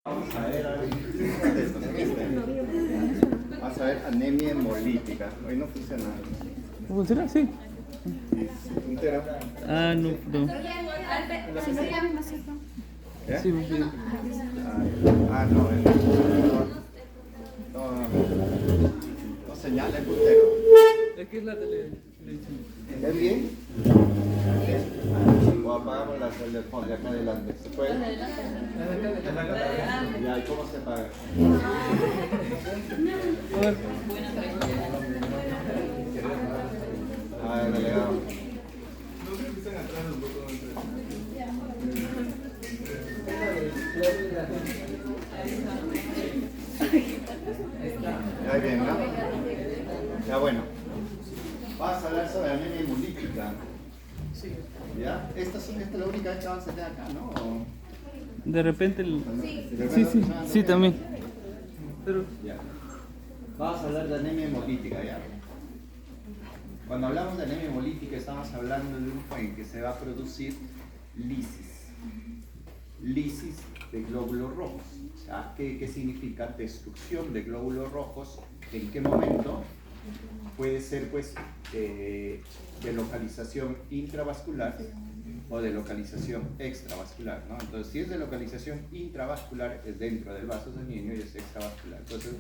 Vamos a ver, vamos a ver anemia hemolítica. Hoy no funciona. ¿No funciona? Sí. ¿Funciona? Ah, no. Si no llames más cierto. ¿Eh? Sí, sí. No señala el puntero. Es que es la televisión. ¿Ven bien? O apagamos la tele de acá adelante. ¿Se puede? Ya, ¿y cómo se paga? A ver, delegado. Ya bien, ¿no? Ya bueno. Vas a hablar sobre anemia hemolítica. Sí. ¿Ya? Esta es la única vez que vamos a tener acá, ¿no? ¿O? De repente. Sí, Sí, también. Pero. Ya. Vamos a hablar de anemia hemolítica, ¿ya? Cuando hablamos de anemia hemolítica estamos hablando de un en que se va a producir lisis. Lisis de glóbulos rojos. O sea, ¿qué significa? Destrucción de glóbulos rojos. ¿En qué momento? Puede ser, pues, de localización intravascular o de localización extravascular, ¿no? Entonces, si es de localización intravascular, es dentro del vaso sanguíneo y es extravascular. Entonces,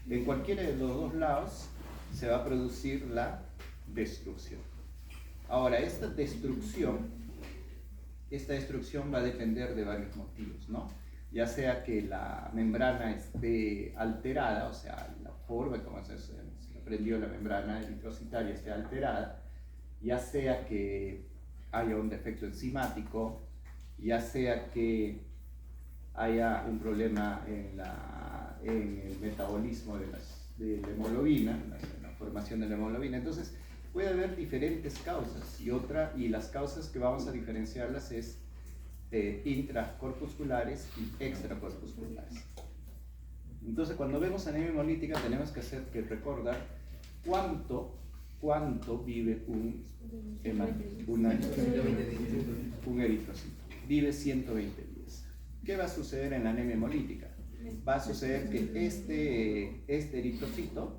en cualquiera de los dos lados se va a producir la destrucción. Ahora, esta destrucción va a depender de varios motivos, ¿no? Ya sea que la membrana esté alterada, o sea, la forma como se prendió la membrana eritrocitaria esté alterada, ya sea que haya un defecto enzimático, ya sea que haya un problema en el metabolismo de la hemoglobina, en la formación de la hemoglobina. Entonces, puede haber diferentes causas y las causas que vamos a diferenciarlas es intracorpusculares y extracorpusculares. Entonces, cuando vemos anemia hemolítica tenemos que recordar cuánto vive un eritrocito. Vive 120 días. ¿Qué va a suceder en la anemia hemolítica? Va a suceder que este eritrocito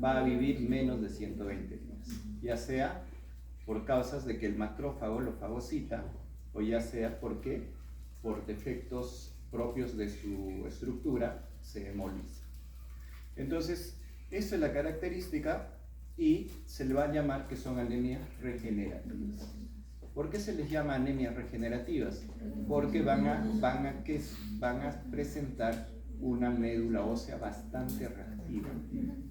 va a vivir menos de 120 días, ya sea por causas de que el macrófago lo fagocita, o ya sea porque por defectos propios de su estructura se hemoliza. Entonces, esa es la característica y se le va a llamar que son anemias regenerativas. ¿Por qué se les llama anemias regenerativas? Porque van a presentar una médula ósea bastante reactiva,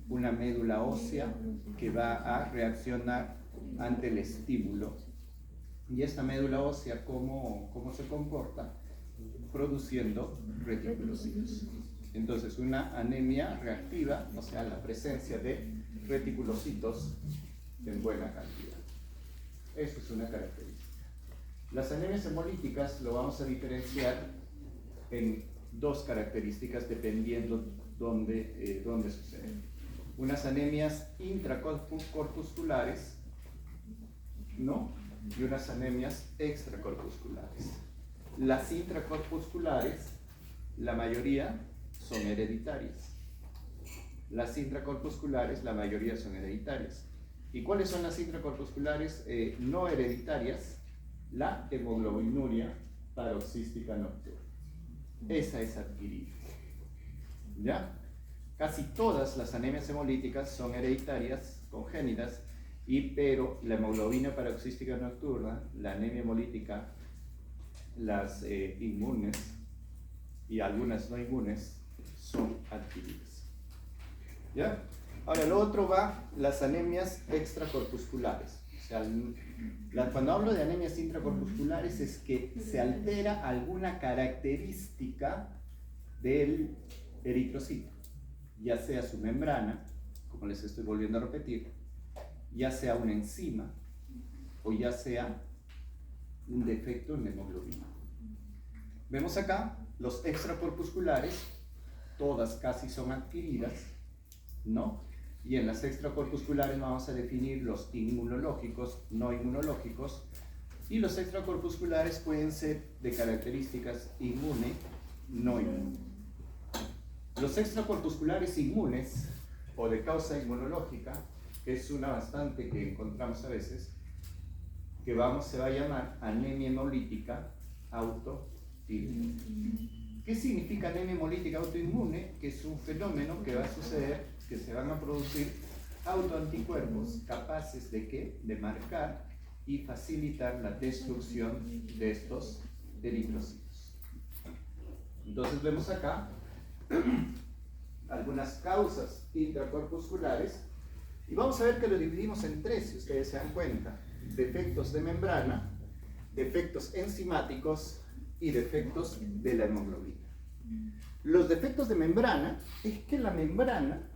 una médula ósea que va a reaccionar ante el estímulo. Y esta médula ósea, ¿cómo se comporta? Produciendo reticulocitos. Entonces, una anemia reactiva, o sea, la presencia de reticulocitos en buena cantidad. Eso es una característica. Las anemias hemolíticas lo vamos a diferenciar en dos características dependiendo dónde suceden. Unas anemias intracorpusculares, ¿no? Y unas anemias extracorpusculares. Las intracorpusculares, la mayoría son hereditarias. Las intracorpusculares, la mayoría son hereditarias. ¿Y cuáles son las intracorpusculares no hereditarias? La hemoglobinuria paroxística nocturna. Esa es adquirida. ¿Ya? Casi todas las anemias hemolíticas son hereditarias, congénitas, pero la hemoglobina paroxística nocturna, la anemia hemolítica, las inmunes y algunas no inmunes son adquiridas. ¿Ya? Ahora, lo otro va las anemias extracorpusculares. O sea, cuando hablo de anemias intracorpusculares es que se altera alguna característica del eritrocito, ya sea su membrana, como les estoy volviendo a repetir, ya sea una enzima o ya sea un defecto en la hemoglobina. Vemos acá los extracorpusculares, todas casi son adquiridas, ¿no? Y en las extracorpusculares vamos a definir los inmunológicos, no inmunológicos, y los extracorpusculares pueden ser de características inmune, no inmune. Los extracorpusculares inmunes o de causa inmunológica, que es una bastante que encontramos a veces, que se va a llamar anemia hemolítica autoinmune. ¿Qué significa anemia hemolítica autoinmune? Que es un fenómeno que va a suceder, que se van a producir autoanticuerpos capaces de ¿qué? De marcar y facilitar la destrucción de estos eritrocitos. Entonces vemos acá algunas causas intracorpusculares y vamos a ver que lo dividimos en tres, si ustedes se dan cuenta: defectos de membrana, defectos enzimáticos y defectos de la hemoglobina. Los defectos de membrana es que la membrana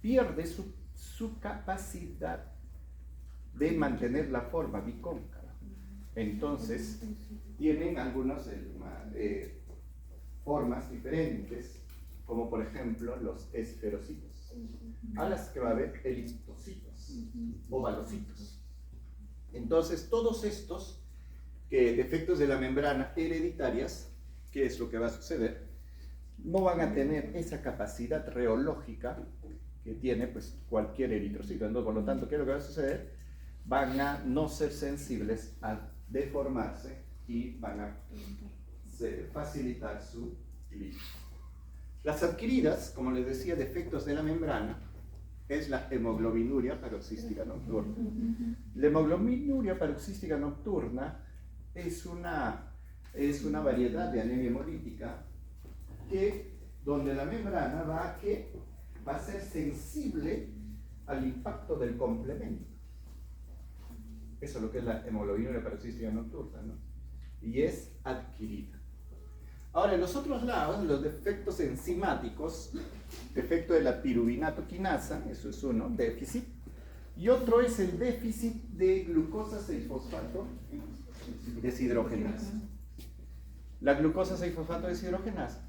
pierde su capacidad de mantener la forma bicóncava. Entonces tienen algunas formas diferentes, como por ejemplo los esferocitos, a las que va a haber elipsocitos, ovalocitos. Entonces todos estos defectos de la membrana hereditarias, ¿qué es lo que va a suceder? No van a tener esa capacidad reológica que tiene pues cualquier eritrocito. Entonces, por lo tanto, ¿qué es lo que va a suceder? Van a no ser sensibles a deformarse y van a facilitar su líquido. Las adquiridas, como les decía, defectos de la membrana, es la hemoglobinuria paroxística nocturna. La hemoglobinuria paroxística nocturna es una variedad de anemia hemolítica donde la membrana va a ser sensible al impacto del complemento. Eso es lo que es la hemoglobinuria paroxística nocturna, ¿no? Y es adquirida. Ahora, en los otros lados, los defectos enzimáticos, defecto de la piruvinato quinasa, eso es uno, déficit, y otro es el déficit de glucosa 6-fosfato deshidrogenasa. La glucosa 6-fosfato deshidrogenasa,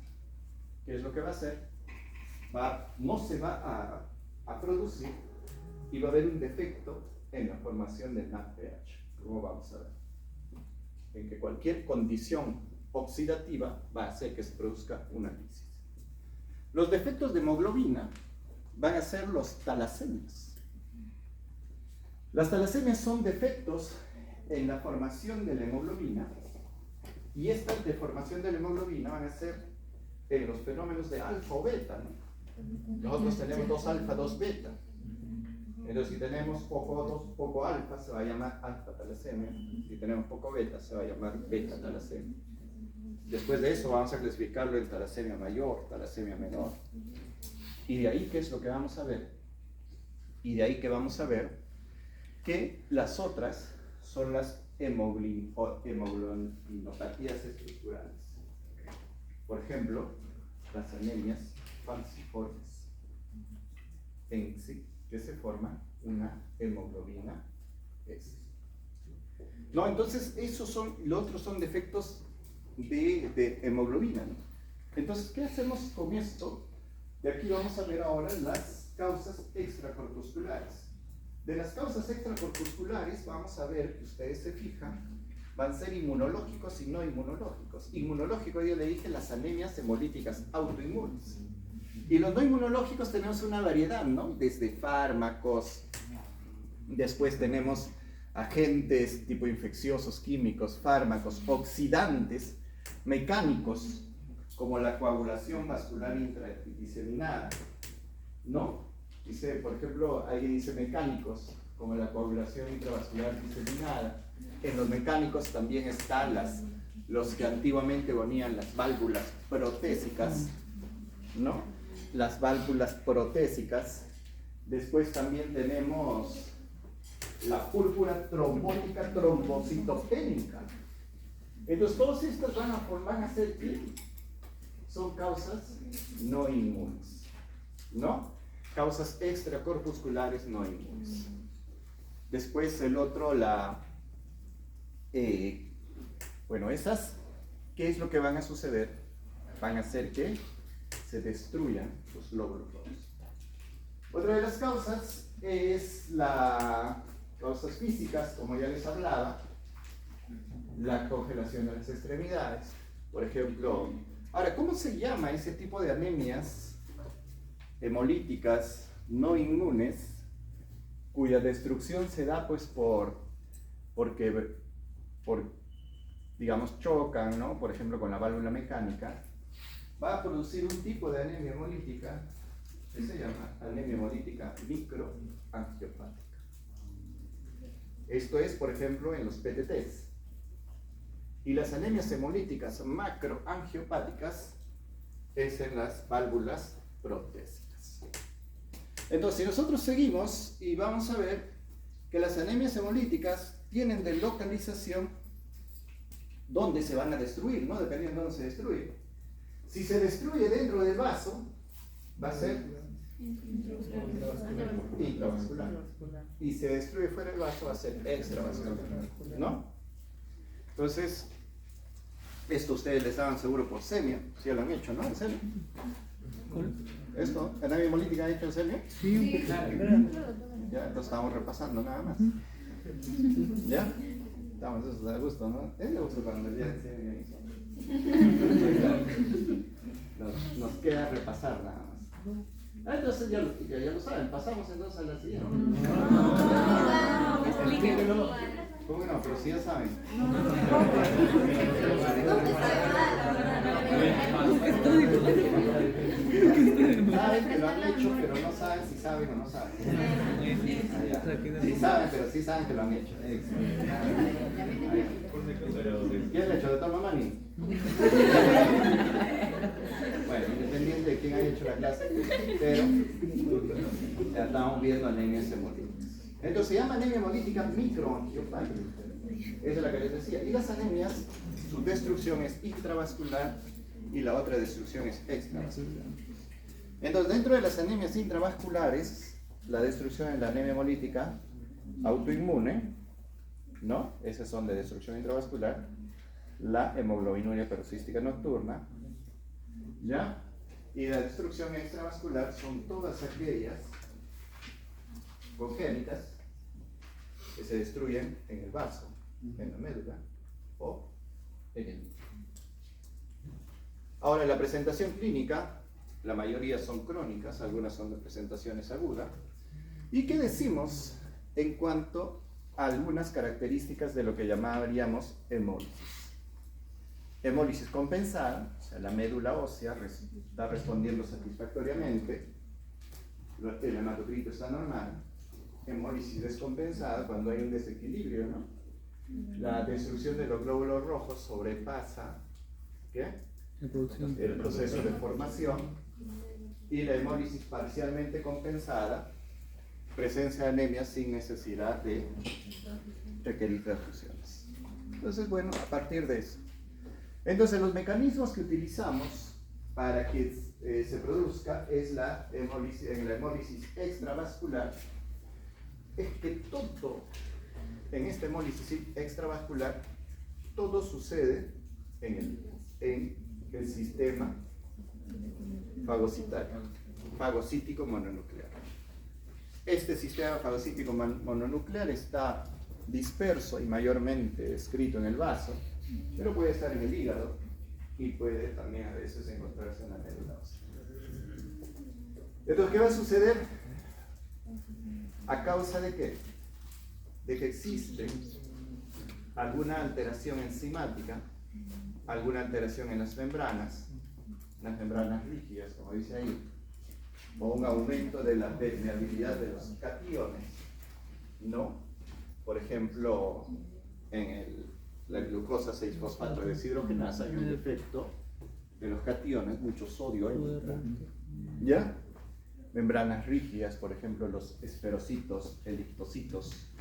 ¿qué es lo que va a hacer? No se va a producir y va a haber un defecto en la formación del NADPH, como vamos a ver, en que cualquier condición oxidativa va a hacer que se produzca una lisis. Los defectos de hemoglobina van a ser los talasemias. Las talasemias son defectos en la formación de la hemoglobina, y esta deformación de la hemoglobina van a ser en los fenómenos de alfa o beta, ¿no? Nosotros tenemos 2 alfa, 2 beta. Entonces, si tenemos poco alfa, se va a llamar alfa talasemia. Si tenemos poco beta, se va a llamar beta talasemia. Después de eso vamos a clasificarlo en talasemia mayor, talasemia menor. Y de ahí, ¿qué es lo que vamos a ver? Y de ahí que vamos a ver que las otras son las hemoglobinopatías estructurales. Por ejemplo, las anemias falciformes, en sí, que se forma una hemoglobina S. No, entonces los otros son defectos de hemoglobina, ¿no? Entonces, ¿qué hacemos con esto? De aquí vamos a ver ahora las causas extracorpusculares. De las causas extracorpusculares vamos a ver, que ustedes se fijan, van a ser inmunológicos y no inmunológicos. Inmunológico, yo le dije, las anemias hemolíticas autoinmunes. Y los no inmunológicos tenemos una variedad, ¿no? Desde fármacos, después tenemos agentes tipo infecciosos, químicos, fármacos, oxidantes, mecánicos, como la coagulación vascular intradiseminada, ¿no? Dice, por ejemplo, alguien dice mecánicos, como la coagulación intravascular diseminada. En los mecánicos también están los que antiguamente ponían las válvulas protésicas, ¿no? Las válvulas protésicas. Después también tenemos la púrpura trombótica trombocitopénica. Entonces, todas estas van a ser ¿qué? Son causas no inmunes, ¿no? Causas extracorpusculares no inmunes. Después el otro, bueno, esas, ¿qué es lo que van a suceder? Van a hacer que se destruyan los glóbulos rojos. Otra de las causas es causas físicas, como ya les hablaba, la congelación de las extremidades. Por ejemplo, ahora, ¿cómo se llama ese tipo de anemias hemolíticas no inmunes, cuya destrucción se da pues porque digamos chocan, ¿no? Por ejemplo con la válvula mecánica, va a producir un tipo de anemia hemolítica que se llama anemia hemolítica microangiopática. Esto es, por ejemplo, en los PTTs. Y las anemias hemolíticas macroangiopáticas es en las válvulas protésicas. Entonces, si nosotros seguimos y vamos a ver que las anemias hemolíticas tienen de localización dónde se van a destruir, ¿no? Dependiendo de dónde se destruye. Si se destruye dentro del vaso, va a ser intravascular. Y si se destruye fuera del vaso, va a ser extravascular, ¿no? Entonces, esto ustedes les daban seguro por semia, si ya lo han hecho, ¿no? ¿En serio? ¿Esto? ¿Anemia hemolítica han hecho en serio? Sí, Ya, entonces estamos repasando nada más. ¿Ya? Estamos, eso da gusto, ¿no? Es de gusto cuando el día de semia nos queda repasar nada más. Entonces ya lo saben, pasamos entonces a la siguiente. ¿Cómo no? Pero si ya saben. Saben que lo han hecho, pero no saben si saben o no saben. Sí saben, pero sí saben que lo han hecho. ¿Quién lo ha hecho? ¿De tu mamá ni? Bueno, independiente de quién haya hecho la clase, pero ya estamos viendo anemias hemolíticas. Entonces se llama anemia hemolítica microangiopática. Esa es la que les decía. Y las anemias, su destrucción es intravascular y la otra destrucción es extravascular. Entonces, dentro de las anemias intravasculares, la destrucción es la anemia hemolítica autoinmune, ¿no? Esas son de destrucción intravascular. La hemoglobinuria peroxística nocturna, ¿ya? Y la destrucción extravascular son todas aquellas congénitas que se destruyen en el vaso, en la médula o en el líquido. Ahora, en la presentación clínica, la mayoría son crónicas, algunas son de presentaciones agudas. ¿Y qué decimos en cuanto a algunas características de lo que llamaríamos hemólisis? Hemólisis compensada, o sea, la médula ósea está respondiendo satisfactoriamente, el hematocrito está normal. Hemólisis descompensada, cuando hay un desequilibrio, ¿no? La destrucción de los glóbulos rojos sobrepasa, ¿qué? El proceso de formación. Y la hemólisis parcialmente compensada, presencia de anemia sin necesidad de requerir transfusiones. Entonces, bueno, a partir de eso. Entonces, los mecanismos que utilizamos para que se produzca es la hemólisis extravascular. Es que todo, en esta hemólisis extravascular, todo sucede en el sistema fagocítico mononuclear. Este sistema fagocítico mononuclear está disperso y mayormente descrito en el vaso, pero puede estar en el hígado y puede también a veces encontrarse en la médula ósea. Entonces, ¿qué va a suceder? ¿A causa de qué? De que existe alguna alteración enzimática, alguna alteración en las membranas rígidas, como dice ahí, o un aumento de la permeabilidad de los cationes, ¿no? Por ejemplo, en la glucosa 6-fosfato deshidrogenasa hay un defecto de los cationes, mucho sodio ahí, ¿ya? Membranas rígidas, por ejemplo, los esferocitos, elictocitos,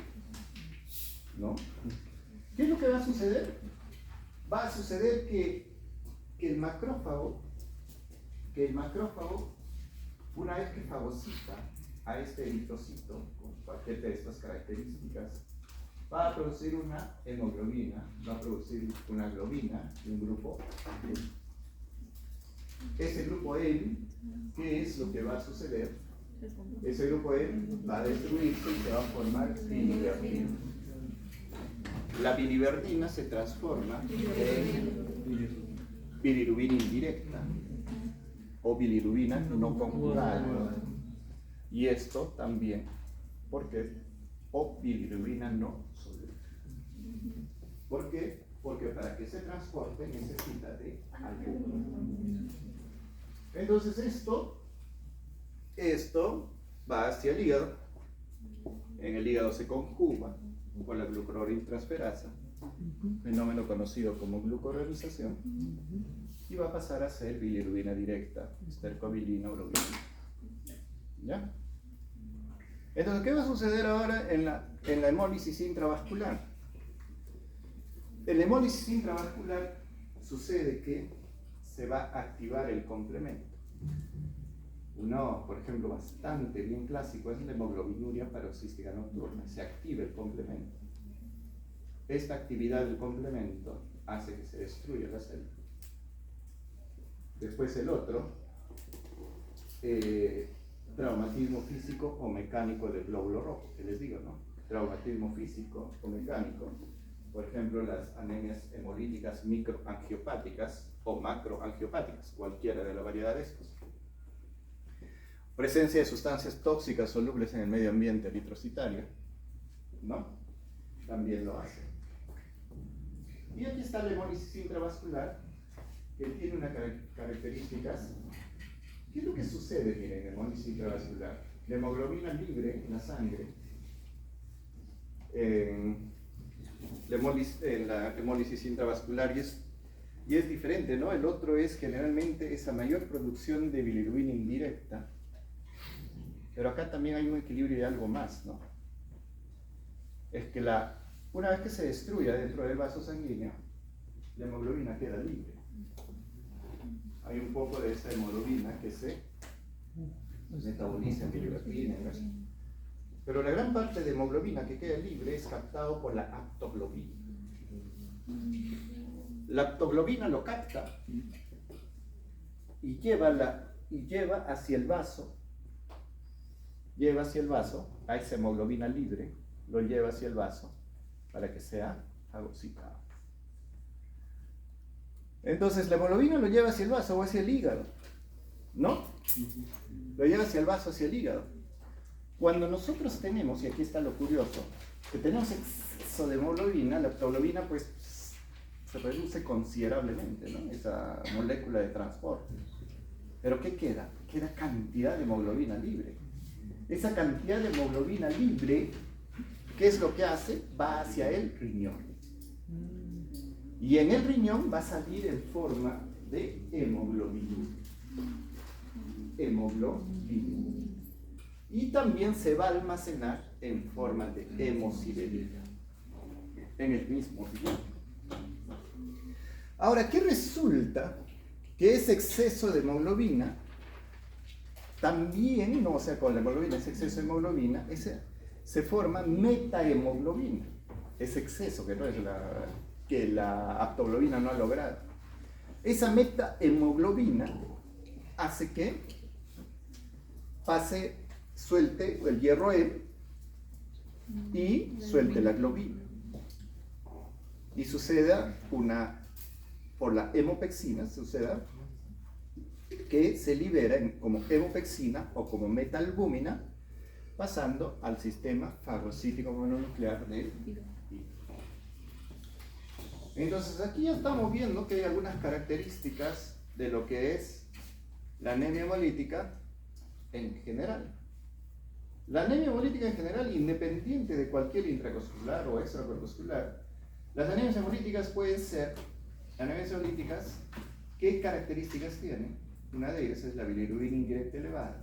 ¿no? ¿Qué es lo que va a suceder? Va a suceder que el macrófago, una vez que fagocita a este eritrocito con cualquiera de estas características, va a producir una hemoglobina, va a producir una globina de un grupo M. Ese grupo M, ¿qué es lo que va a suceder? Ese grupo M va a destruirse y se va a formar biliverdina. La biliverdina se transforma en bilirrubina indirecta. o bilirrubina no conjugada. Y esto también, porque o bilirrubina no soluble. ¿Por qué? Porque para que se transporte necesita de albumen. Entonces esto va hacia el hígado. En el hígado se conjuga con la glucuroniltransferasa, fenómeno conocido como glucuronización, y va a pasar a ser bilirrubina directa, estercobilina o globulina. ¿Ya? Entonces, ¿qué va a suceder ahora en la hemólisis intravascular? En la hemólisis intravascular sucede que se va a activar el complemento. Uno, por ejemplo, bastante bien clásico es la hemoglobinuria paroxística nocturna. Se activa el complemento. Esta actividad del complemento hace que se destruya la célula. Después el otro, traumatismo físico o mecánico del glóbulo rojo, que les digo, ¿no? Traumatismo físico o mecánico. Por ejemplo, las anemias hemolíticas microangiopáticas o macroangiopáticas, cualquiera de la variedad de estos. Presencia de sustancias tóxicas solubles en el medio ambiente eritrocitario, ¿no? También lo hace. Y aquí está la hemólisis intravascular, que tiene unas características. ¿Qué es lo que sucede, miren, en la hemólisis intravascular? La hemoglobina libre en la sangre, en la hemólisis intravascular, y es diferente, ¿no? El otro es generalmente esa mayor producción de bilirrubina indirecta, pero acá también hay un equilibrio de algo más, ¿no? Es que una vez que se destruya dentro del vaso sanguíneo, la hemoglobina queda libre. Hay un poco de esa hemoglobina que se metaboliza en bilirrubina, ¿no? Pero la gran parte de hemoglobina que queda libre es captado por la aptoglobina. La aptoglobina lo capta y lleva hacia el vaso, a esa hemoglobina libre, lo lleva hacia el vaso para que sea fagocitado. Entonces la hemoglobina lo lleva hacia el vaso o hacia el hígado, ¿no? Lo lleva hacia el vaso, hacia el hígado. Cuando nosotros tenemos, y aquí está lo curioso, que tenemos exceso de hemoglobina, la aptoglobina pues se reduce considerablemente, ¿no? Esa molécula de transporte. Pero ¿qué queda? Queda cantidad de hemoglobina libre. Esa cantidad de hemoglobina libre, ¿qué es lo que hace? Va hacia el riñón. Y en el riñón va a salir en forma de hemoglobina. Y también se va a almacenar en forma de hemosiderina en el mismo riñón. Ahora, ¿qué resulta? Que ese exceso de hemoglobina también, no, o sea, con la hemoglobina, ese exceso de hemoglobina, se forma metahemoglobina. Ese exceso que no es que la aptoglobina no ha logrado. Esa metahemoglobina hace que suelte el hierro E y suelte la globina. Y suceda por la hemopexina, suceda que se libera como hemopexina o como metalbúmina, pasando al sistema fagocítico mononuclear del hígado. Entonces aquí ya estamos viendo que hay algunas características de lo que es la anemia hemolítica en general. La anemia hemolítica en general, independiente de cualquier intracorpuscular o extracorpuscular, las anemias hemolíticas pueden ser anemias hemolíticas. ¿Qué características tienen? Una de ellas es la bilirrubina indirecta elevada.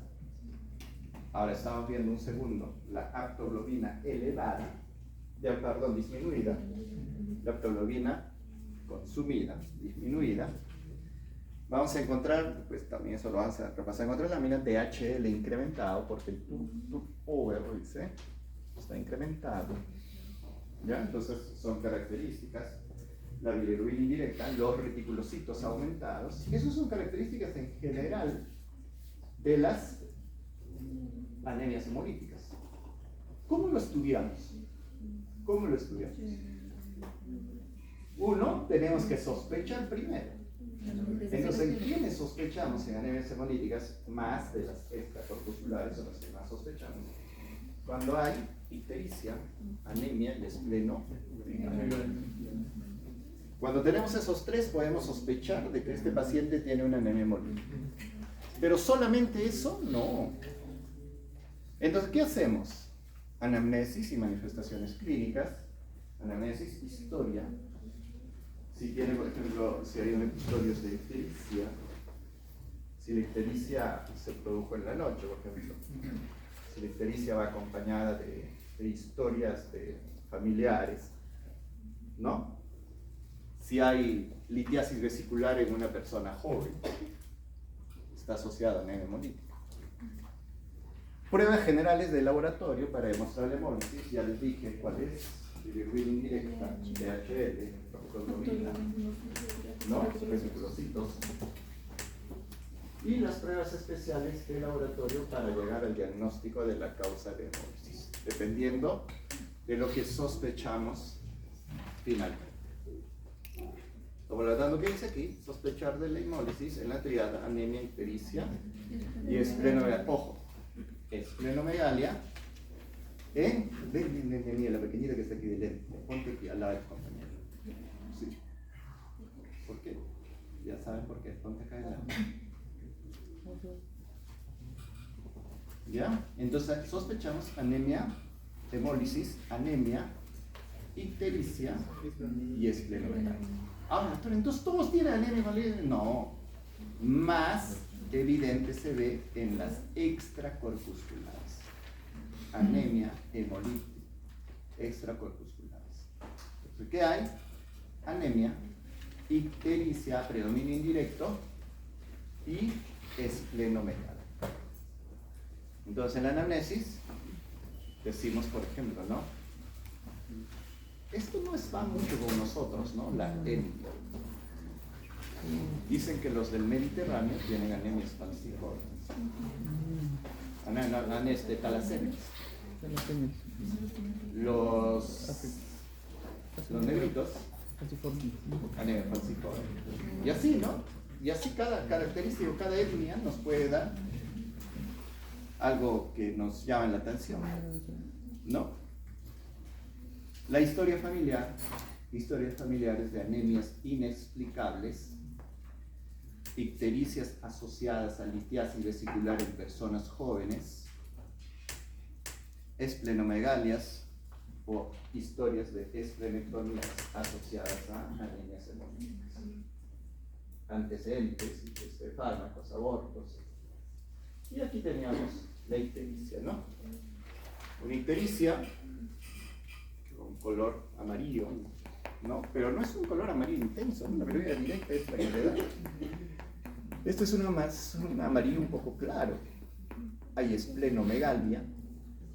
Ahora estamos viendo un segundo, la aptoglobina elevada, disminuida, la aptoglobina consumida, disminuida. Vamos a encontrar, pues también eso lo vamos a repasar en otra lámina, DHL incrementado, porque el over está incrementado. ¿Ya? Entonces son características. La bilirrubina indirecta, los reticulocitos aumentados. Esas son características en general de las anemias hemolíticas. ¿Cómo lo estudiamos? ¿Cómo lo estudiamos? Uno, tenemos que sospechar primero. Entonces, ¿en quiénes sospechamos en anemias hemolíticas? Más de las extracorpusculares son las que más sospechamos. Cuando hay ictericia, anemia y esplenomegalia. Cuando tenemos esos tres, podemos sospechar de que este paciente tiene una anemia hemolítica. Pero solamente eso, no. Entonces, ¿qué hacemos? Anamnesis y manifestaciones clínicas. Anamnesis, historia. Si tiene, por ejemplo, si hay un episodio de ictericia, si la ictericia se produjo en la noche, por ejemplo, si la ictericia va acompañada de historias de familiares, ¿no? Si hay litiasis vesicular en una persona joven, está asociada a anemia hemolítica. Pruebas generales de laboratorio para demostrar la hemólisis, ya les dije cuál es: bilirrubina indirecta, DHL, proctolomina, ¿no? Vesiculocitos. Y las pruebas especiales de laboratorio para llegar al diagnóstico de la causa de hemólisis, dependiendo de lo que sospechamos finalmente. Como lo que dice aquí, sospechar de la hemólisis en la triada anemia, ictericia y esplenomegalia. Ojo, esplenomegalia en la pequeñita que está aquí delante. Ponte aquí al lado de tu compañero. Sí. ¿Por qué? Ya saben por qué. Ponte acá al lado. ¿Ya? Entonces sospechamos anemia, hemólisis, anemia, ictericia y esplenomegalia. Ahora, doctor, entonces todos tienen anemia hemolítica. No, más evidente se ve en las extracorpusculares. Anemia hemolítica, extracorpusculares. Entonces, ¿qué hay? Anemia, ictericia, predominio indirecto y esplenomegalia. Entonces, en la anamnesis decimos, por ejemplo, ¿no? Esto no va mucho con nosotros, ¿no? La anemia. Dicen que los del Mediterráneo tienen anemias falciformes. Talasemias. Los negritos, anemia falciforme. Y así, ¿no? Y así cada característica, cada etnia nos puede dar algo que nos llama la atención, ¿no? La historias familiares de anemias inexplicables, ictericias asociadas a litiasis vesicular en personas jóvenes, esplenomegalias o historias de esplenectomías asociadas a anemias hemolíticas, antecedentes de fármacos, abortos. Y aquí teníamos la ictericia, ¿no? Una ictericia con color amarillo, ¿no? Pero no es un color amarillo intenso, la mayoría directa es la que le da. Esto es un amarillo un poco claro. Hay esplenomegalia,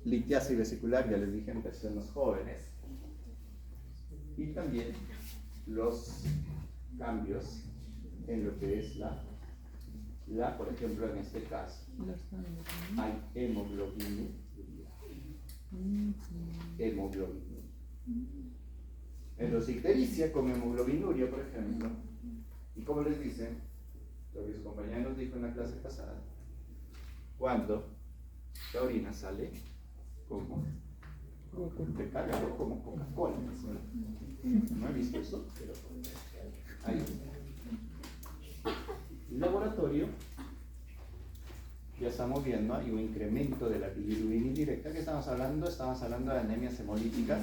litiasis vesicular, ya les dije, en personas jóvenes. Y también los cambios en lo que es por ejemplo, en este caso, hay hemoglobinuria. Entonces, ictericia con hemoglobinuria, por ejemplo, y como les dicen, lo que su compañera nos dijo en la clase pasada, cuando la orina sale como te carga como Coca-Cola, ¿no he visto eso? Pero ahí laboratorio, ya estamos viendo, hay un incremento de la bilirrubina indirecta. ¿Qué estamos hablando? Estamos hablando de anemias hemolíticas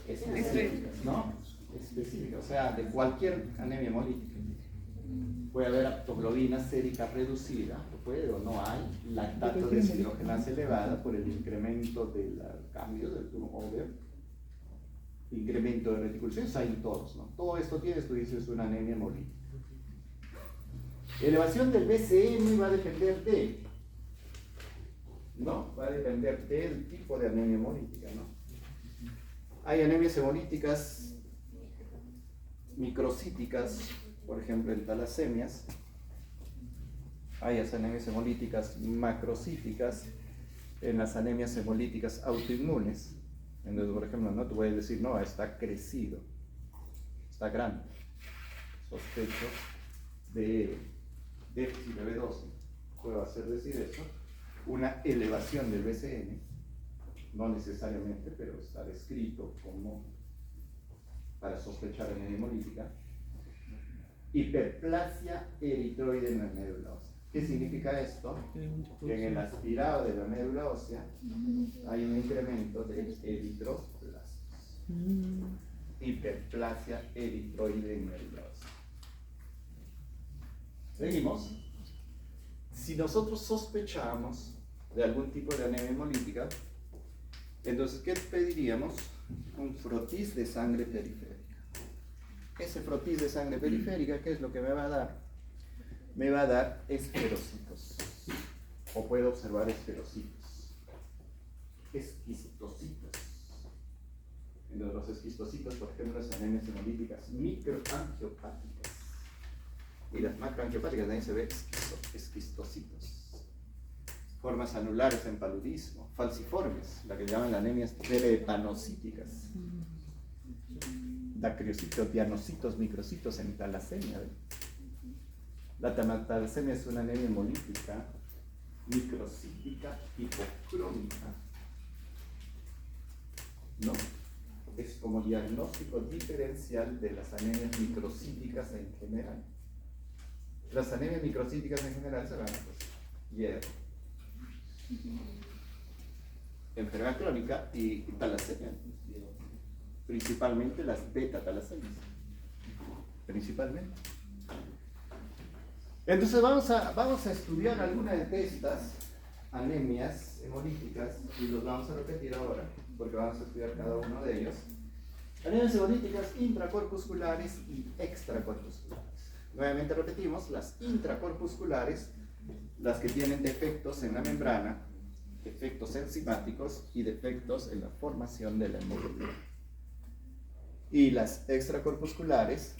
específicas, ¿no? Específicas, o sea, de cualquier anemia hemolítica. Puede haber aptoglobina sérica reducida, puede o no hay, lactato deshidrogenasa elevada por el incremento del cambio del turnover, incremento de reticulaciones, hay todos, ¿no? Todo esto tú dices una anemia hemolítica. Elevación del BCM va a depender va a depender del tipo de anemia hemolítica, ¿no? Hay anemias hemolíticas microcíticas, por ejemplo en talasemias. Hay anemias hemolíticas macrocíticas en las anemias hemolíticas autoinmunes. Entonces, por ejemplo, no te voy a decir, no, está crecido, está grande. Sospecho de déficit de B12, puedo hacer decir eso, una elevación del BCN, no necesariamente, pero está descrito como para sospechar anemia hemolítica, hiperplasia eritroide en la médula ósea. ¿Qué significa esto? Que en el aspirado de la médula ósea hay un incremento de eritroplastos. Hiperplasia eritroide en médula ósea. Seguimos. Si nosotros sospechamos de algún tipo de anemia hemolítica, entonces, ¿qué pediríamos? Un frotis de sangre periférica. Ese frotis de sangre periférica, ¿qué es lo que me va a dar? Me va a dar esferocitos. O puedo observar esferocitos. Esquistocitos. Entonces, los esquistocitos, por ejemplo, las anemias hemolíticas microangiopáticas. Y las macroangiopáticas también se ve esquistocitos. Formas anulares en paludismo, falciformes, la que llaman anemias trepanocíticas. Dacriocitos, dianocitos, microcitos en talasemia. La talasemia es una anemia hemolítica, microcítica, hipocrómica. ¿No? Es como diagnóstico diferencial de las anemias microcíticas en general. Las anemias microcíticas en general se van a hierro, enfermedad crónica y talasemia, principalmente las beta-talasemias, principalmente. Entonces vamos a estudiar algunas de estas anemias hemolíticas y los vamos a repetir ahora porque vamos a estudiar cada uno de ellos. Anemias hemolíticas intracorpusculares y extracorpusculares. Nuevamente repetimos, las intracorpusculares, las que tienen defectos en la membrana, defectos enzimáticos y defectos en la formación de la hemoglobina. Y las extracorpusculares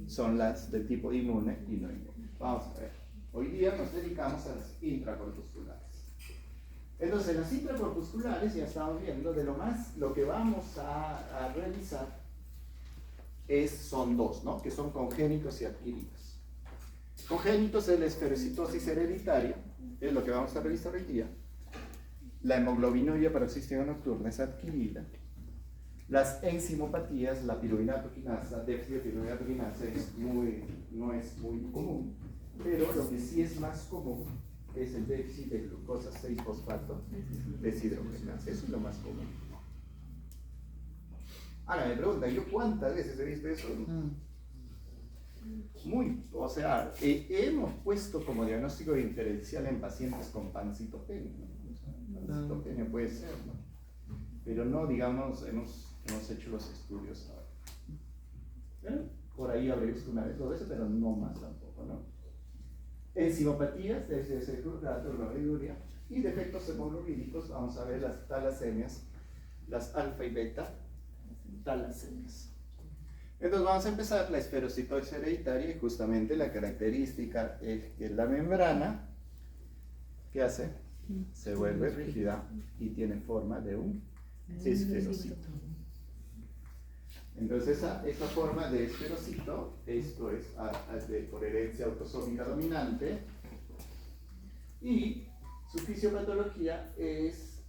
son las de tipo inmune y no inmune. Vamos a ver. Hoy día nos dedicamos a las intracorpusculares. Entonces, las intracorpusculares, ya estamos viendo, lo que vamos a realizar son dos, ¿no? Que son congénitos y adquiridos. Congénitos es la esferocitosis hereditaria, es lo que vamos a revisar hoy día. La hemoglobinuria paroxística nocturna es adquirida. Las enzimopatías, la piruvato quinasa, déficit de piruvato quinasa no es muy común, pero lo que sí es más común es el déficit de glucosa 6-fosfato deshidrogenasa. Eso es lo más común. Ahora me preguntan, ¿yo cuántas veces he visto eso? O sea, hemos puesto como diagnóstico diferencial en pacientes con pancitopenia. Pancitopenia puede ser, ¿no? Pero no, digamos, hemos hecho los estudios ahora. Por ahí habré visto una vez, 2 veces, pero no más tampoco, ¿no? Enzimopatías, desde ese dato de la globinuria, y defectos hemoglobínicos, vamos a ver las talasemias, las alfa y beta talasemias. Entonces vamos a empezar la esferocitosis hereditaria y justamente la característica es que la membrana, ¿qué hace? Se vuelve rígida y tiene forma de un esferocito. Entonces esa forma de esferocito, esto es por herencia autosómica dominante, y su fisiopatología es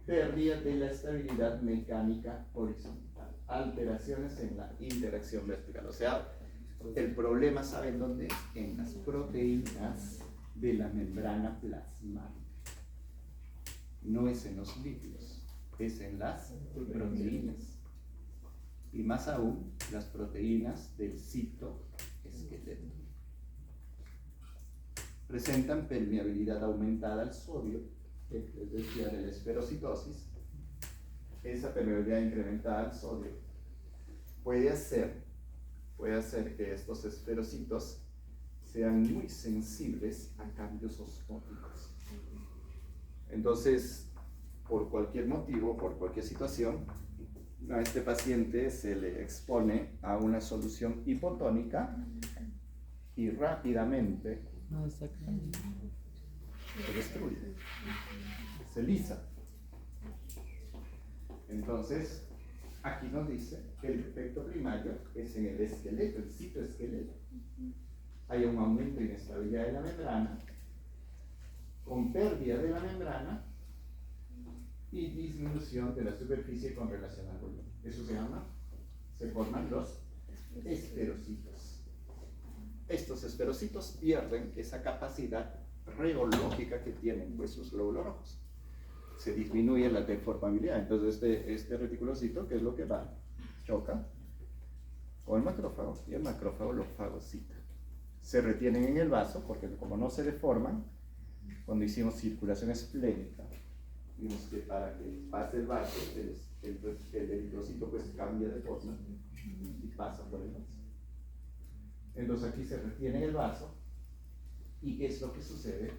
pérdida de la estabilidad mecánica horizontal, alteraciones en la interacción vertical. O sea, el problema, ¿saben dónde es? En las proteínas de la membrana plasmática. No es en los lípidos, es en las proteínas. Y más aún, las proteínas del citoesqueleto. Presentan permeabilidad aumentada al sodio, es decir, de la esferocitosis. Esa permeabilidad incrementada al sodio puede hacer que estos esferocitos sean muy sensibles a cambios osmóticos. Entonces, por cualquier motivo, por cualquier situación, a este paciente se le expone a una solución hipotónica y rápidamente se destruye, se lisa. Entonces, aquí nos dice que el defecto primario es en el esqueleto, el citoesqueleto. haya un aumento de inestabilidad de la membrana, con pérdida de la membrana y disminución de la superficie con relación al volumen. Eso se forman los esferocitos. Estos esferocitos pierden esa capacidad reológica que tienen pues, sus glóbulos rojos. Se disminuye la deformabilidad. Entonces este reticulocito, ¿qué es lo que va? Choca con el macrófago y el macrófago lo fagocita. Se retienen en el vaso porque como no se deforman, cuando hicimos circulación esplénica, vimos que para que pase el vaso, el eritrocito pues cambia de forma y pasa por el vaso. Entonces aquí se retiene en el vaso y ¿qué es lo que sucede?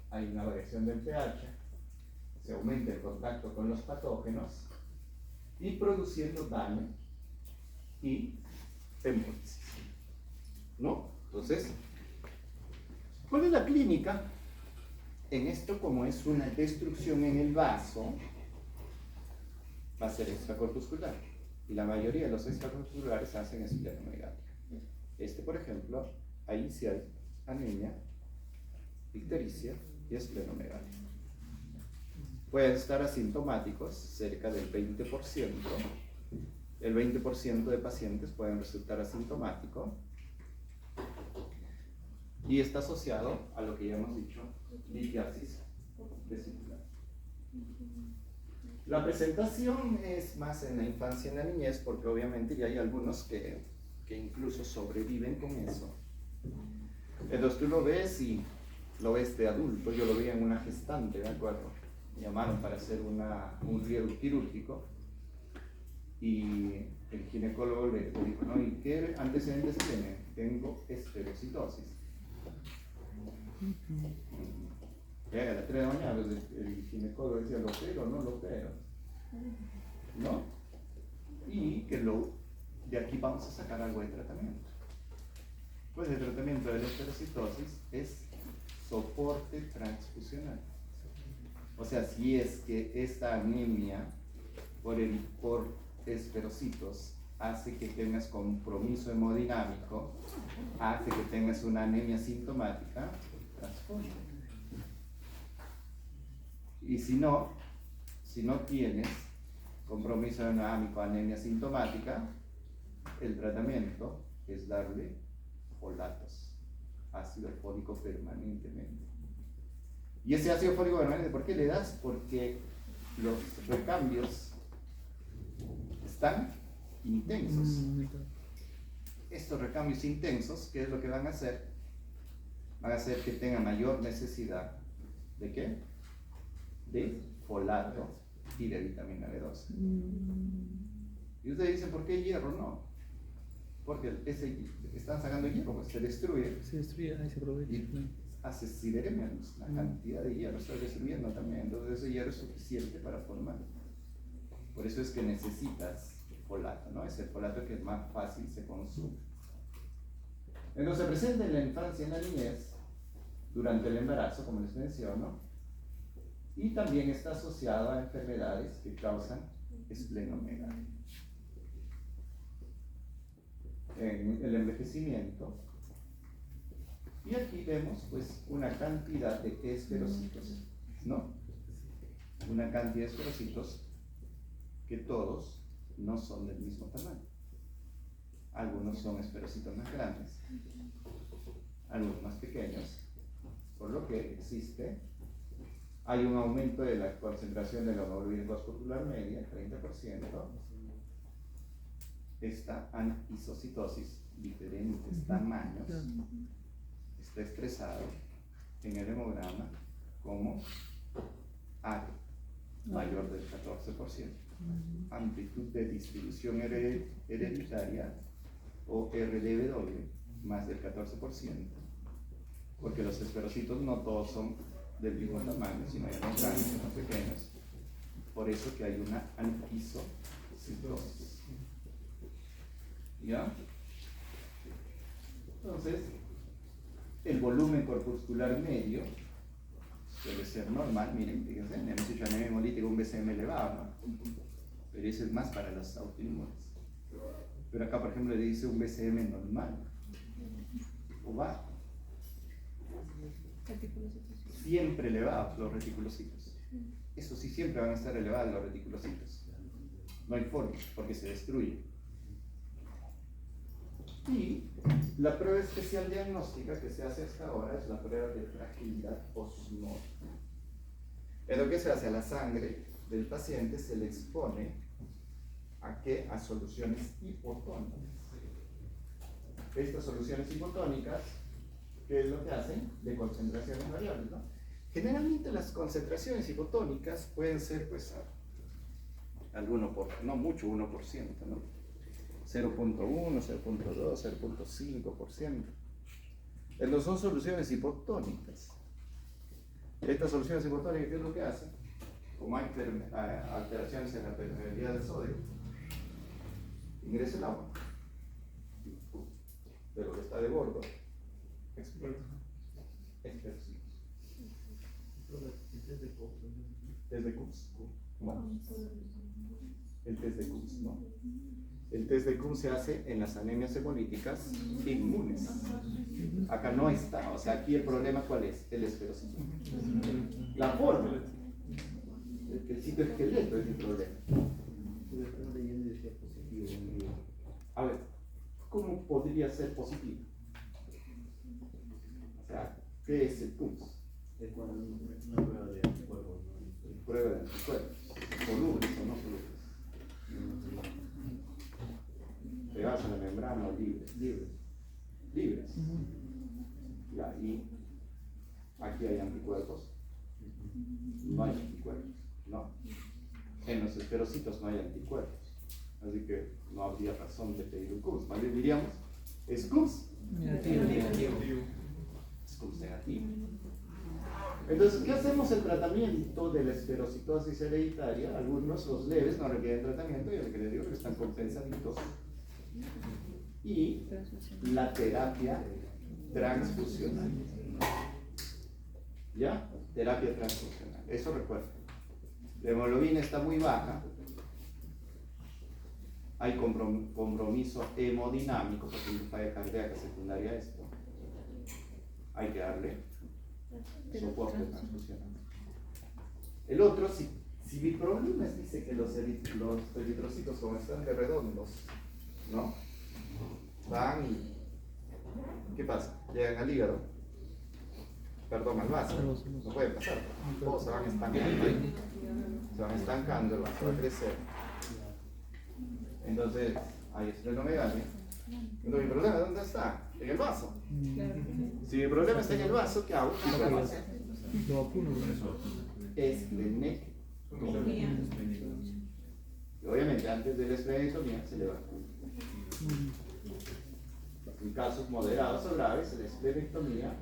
Hay una variación del pH, se aumenta el contacto con los patógenos y produciendo daño y hemólisis. ¿No? Entonces, ¿cuál es la clínica? En esto, como es una destrucción en el vaso, va a ser extracorpuscular. Y la mayoría de los extracorpusculares hacen esplenomegalia. Por ejemplo, ahí sí hay anemia, ictericia y esplenomegalia. Pueden estar asintomáticos, cerca del 20%. El 20% de pacientes pueden resultar asintomáticos. Y está asociado a lo que ya hemos dicho, litiasis vesicular. La presentación es más en la infancia y en la niñez, porque obviamente ya hay algunos que incluso sobreviven con eso. Entonces tú lo ves y lo ves de adulto. Yo lo vi en una gestante, ¿de acuerdo? Me llamaron para hacer un riego quirúrgico y el ginecólogo le dijo, ¿no? ¿Y qué antecedentes tiene? Tengo esferocitosis. Ya a las 3 de la mañana el ginecólogo decía, ¿lo opero o no lo opero? ¿No? Y que de aquí vamos a sacar algo de tratamiento. Pues el tratamiento de la esferocitosis es soporte transfusional. O sea, si es que esta anemia por esferocitos hace que tengas compromiso hemodinámico, hace que tengas una anemia sintomática, transfunde. Y si no tienes compromiso hemodinámico, anemia sintomática, el tratamiento es darle folatos, ácido fólico permanentemente. Y ese ácido fólico permanente, ¿por qué le das? Porque los recambios están intensos. Estos recambios intensos, ¿qué es lo que van a hacer? Van a hacer que tenga mayor necesidad ¿de qué? De folato y de vitamina B12. Y ustedes dicen, ¿por qué hierro? No, porque están sacando hierro, pues se destruye. Se destruye, ahí se aprovecha. Y hace sideremia, la cantidad de hierro está destruyendo también. Entonces ese hierro es suficiente para formar. Por eso es que necesitas folato, ¿no? Es el folato que más fácil se consume. Entonces se presenta en la infancia y en la niñez, durante el embarazo, como les menciono, y también está asociado a enfermedades que causan esplenomegalia. En el envejecimiento, y aquí vemos pues una cantidad de esferocitos, ¿no? Una cantidad de esferocitos que todos no son del mismo tamaño. Algunos son esferocitos más grandes, algunos más pequeños, por lo que hay un aumento de la concentración de la hemoglobina vascular media, 30%. Esta anisocitosis, diferentes tamaños, está expresado en el hemograma como A mayor del 14%, amplitud de distribución hereditaria o RDW más del 14%, porque los esferocitos no todos son del mismo tamaño, sino hay unos grandes y unos pequeños, por eso que hay una anisocitosis. ¿Ya? Entonces, el volumen corpuscular medio suele ser normal. Miren, fíjense, hemos dicho anemia hemolítica, un BCM elevado, ¿no? Pero eso es más para los autoinmunes. Pero acá, por ejemplo, le dice un BCM normal o bajo. siempre elevados los reticulocitos. Eso sí, siempre van a estar elevados los reticulocitos. No hay forma, porque se destruye. Y la prueba especial diagnóstica que se hace hasta ahora es la prueba de fragilidad osmótica. Es lo que se hace a la sangre del paciente, se le expone ¿a qué? A soluciones hipotónicas. Estas soluciones hipotónicas, ¿qué es lo que hacen? De concentraciones variables, ¿no? Generalmente las concentraciones hipotónicas pueden ser, pues, al 1%, no mucho, 1%, ¿no? 0.1, 0.2, 0.5%. Estas son soluciones hipotónicas. Estas soluciones hipotónicas, ¿qué es lo que hacen? Como hay alteraciones en la permeabilidad del sodio, ingresa el agua, de lo que está de bordo, explota. ¿Test de Coombs? No. El test de Coombs, ¿no? El test de Coombs se hace en las anemias hemolíticas inmunes. Acá no está, o sea, aquí el problema ¿cuál es? El esferocito. La forma. El citoesqueleto es el problema. A ver, ¿cómo podría ser positivo? O sea, ¿qué es el Coombs? Es una prueba de anticuerpos. Prueba de anticuerpos. ¿Solubles o no solubles? Pegados a la membrana o libres. Libres. Ya, y aquí hay anticuerpos. No hay anticuerpos. No. En los esferocitos no hay anticuerpos. Así que no habría razón de pedir un Coombs. Más bien diríamos, ¿es Coombs? Negativo. Es Coombs negativo. Entonces, ¿qué hacemos el tratamiento de la esferocitosis hereditaria? Algunos, los leves, no requieren tratamiento, yo les digo que están compensaditos. Y la terapia transfusional. ¿Ya? Terapia transfusional. Eso recuerda. La hemoglobina está muy baja. Hay compromiso hemodinámico, porque hay falla cardíaca secundaria a esto. Hay que darle soporte transfusional. El otro, si mi problema es, dice que los eritrocitos, como están de redondos, ¿no? Van y ¿qué pasa? Llegan al hígado, perdón, al vaso, no puede pasar, todos se van estancando ahí, se van estancando, el vaso va a crecer. Entonces, hay esplenomegalia. Entonces, mi problema, ¿dónde está? En el vaso. Si mi problema está en el vaso, ¿qué hago? Esplenectomía. Y obviamente, antes de la esplenectomía se le va a en casos moderados o graves, la esplenectomía.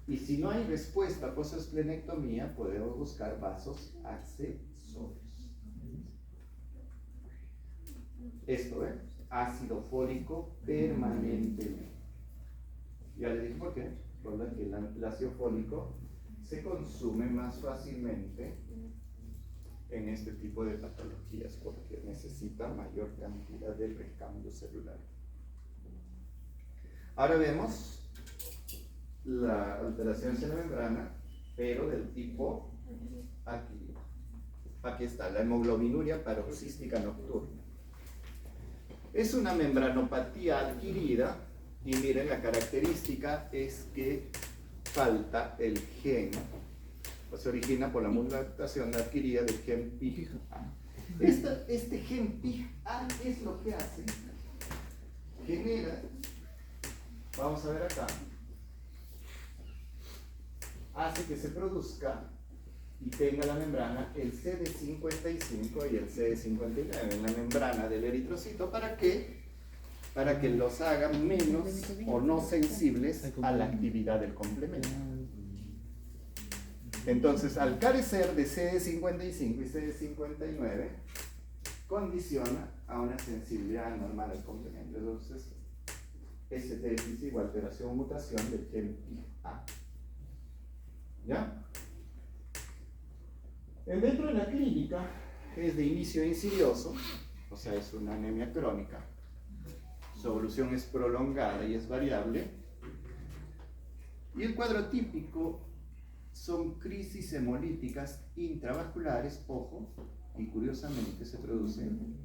Y si no hay respuesta post-esplenectomía, podemos buscar vasos accesorios. Esto, ácido fólico permanentemente. Ya les dije por qué. Porque el ácido fólico se consume más fácilmente en este tipo de patologías porque necesita mayor cantidad de recambio celular. Ahora vemos la alteración en la membrana, pero del tipo aquí. Aquí está, la hemoglobinuria paroxística nocturna. Es una membranopatía adquirida y miren, la característica es que falta el gen, se origina por la mutación adquirida del gen PIG-A. Este gen PIG-A es lo que hace, genera, vamos a ver acá, hace que se produzca y tenga la membrana el CD55 y el CD59 en la membrana del eritrocito. ¿Para qué? Para que los haga menos o no sensibles a la actividad del complemento. Entonces, al carecer de CD55 y CD59, condiciona a una sensibilidad normal al complemento. Entonces, ese déficit o alteración o mutación del gen PIG-A. ¿Ya? Dentro de la clínica es de inicio insidioso, o sea, es una anemia crónica. Su evolución es prolongada y es variable. Y el cuadro típico son crisis hemolíticas intravasculares, ojo, y curiosamente se producen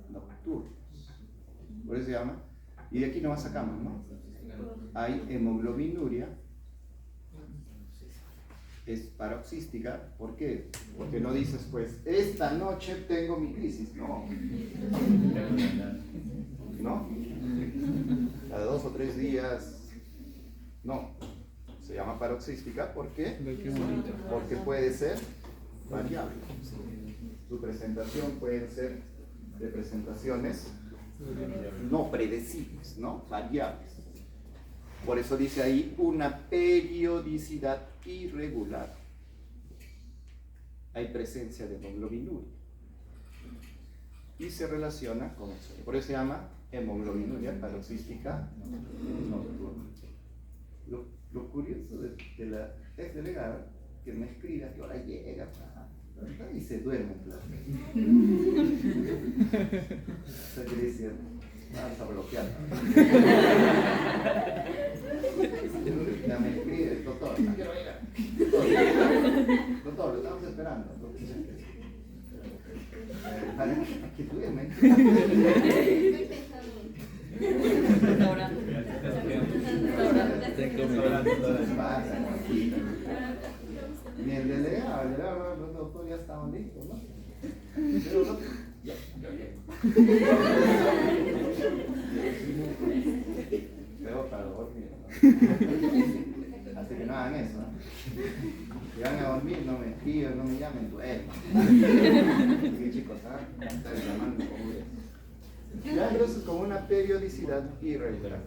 nocturnos. Por eso se llama, y de aquí nomás sacamos, ¿no? Hay hemoglobinuria, es paroxística. ¿Por qué? Porque no dices, pues, esta noche tengo mi crisis. No. ¿No? Cada 2 o 3 días. No. Se llama paroxística. ¿Por qué? Porque puede ser variable. Su presentación puede ser de presentaciones no predecibles, ¿no? Variables. Por eso dice ahí una periodicidad irregular. Hay presencia de hemoglobinuria. Y se relaciona con eso. Por eso se llama hemoglobinuria paroxística nocturna. Lo curioso de la ex delegada, que me escribe que ahora llega y se duerme en clase. Esa quiere decir, vamos a bloquear. Ya me escribe, doctor, no quiero llegar. Doctor, lo estamos esperando. Aquí duerme. Ni el delegado, los doctores ya estaban listos, ¿no? Pero no, ya llego. Pero para dormir, ¿no? Así que no hagan eso, ¿no? Si van a dormir, no me escriban, no me llamen, duerman. Sí, chicos, ¿ah? Están llamando como eso. Ya, entonces, como una periodicidad irregular.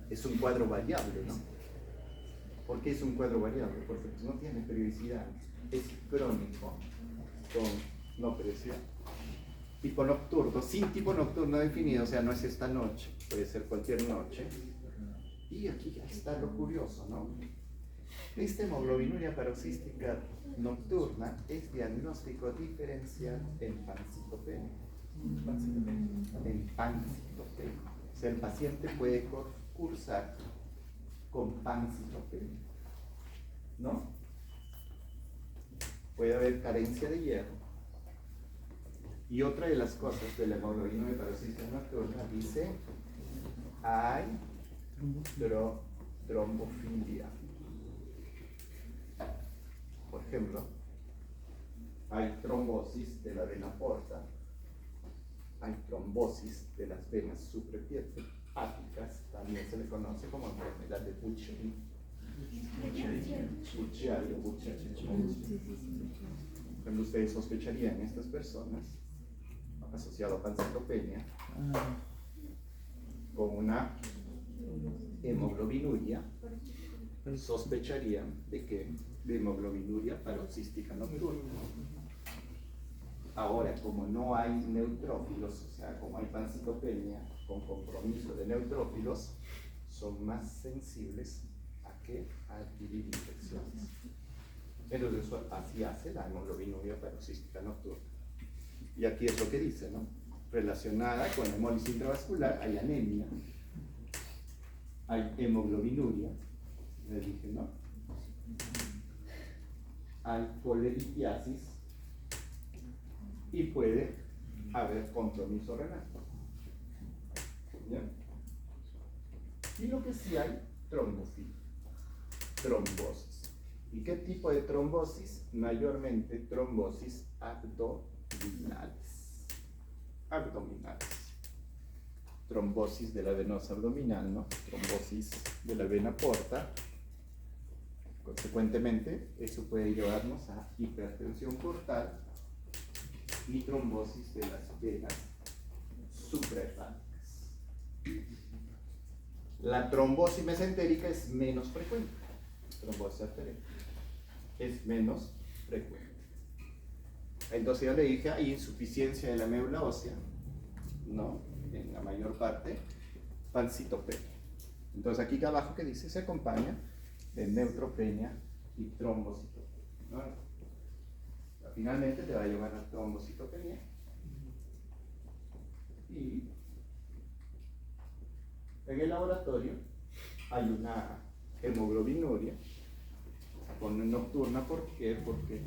Es un cuadro variable, ¿no? ¿Por qué es un cuadro variable? Porque no tiene periodicidad. Es crónico, con no periodicidad. Tipo nocturno, sin tipo nocturno definido, o sea, no es esta noche, puede ser cualquier noche. Y aquí ya está lo curioso, ¿no? Esta hemoglobinuria paroxística nocturna es diagnóstico diferencial en pancitopenia. En pancitopenia. O sea, el paciente puede cursar con pancitopenia, ¿no? Puede haber carencia de hierro. Y otra de las cosas de la hemoglobinuria paroxística nocturna dice, hay trombofilia. Por ejemplo, hay trombosis de la vena porta, hay trombosis de las venas supraepáticas, también se le conoce como enfermedad de Bucci. Cuando ustedes sospecharían en estas personas, asociado a pancitopenia, con una hemoglobinuria, sospecharían de que de hemoglobinuria paroxística nocturna. Ahora, como no hay neutrófilos, o sea, como hay pancitopenia con compromiso de neutrófilos, son más sensibles a adquirir infecciones. Entonces, eso así hace la hemoglobinuria paroxística nocturna. Y aquí es lo que dice, ¿no? Relacionada con la hemólisis intravascular, hay anemia, hay hemoglobinuria, le dije, ¿no? Hay coleritiasis y puede haber compromiso renal. ¿Ya? Y lo que sí hay, trombofilia, trombosis. ¿Y qué tipo de trombosis? Mayormente trombosis abdominales. Trombosis de la venosa abdominal, ¿no? Trombosis de la vena porta. Consecuentemente, eso puede llevarnos a hipertensión portal y trombosis de las venas supraepáticas. La trombosis mesentérica es menos frecuente. Trombosis arterial es menos frecuente. Entonces ya le dije, hay insuficiencia de la médula ósea, ¿no? En la mayor parte, pancitopenia. Entonces aquí abajo que dice, se acompaña de neutropenia y trombocitopenia, ¿no? Finalmente te va a llevar a trombocitopenia y en el laboratorio hay una hemoglobinuria con nocturna. ¿Por qué? Porque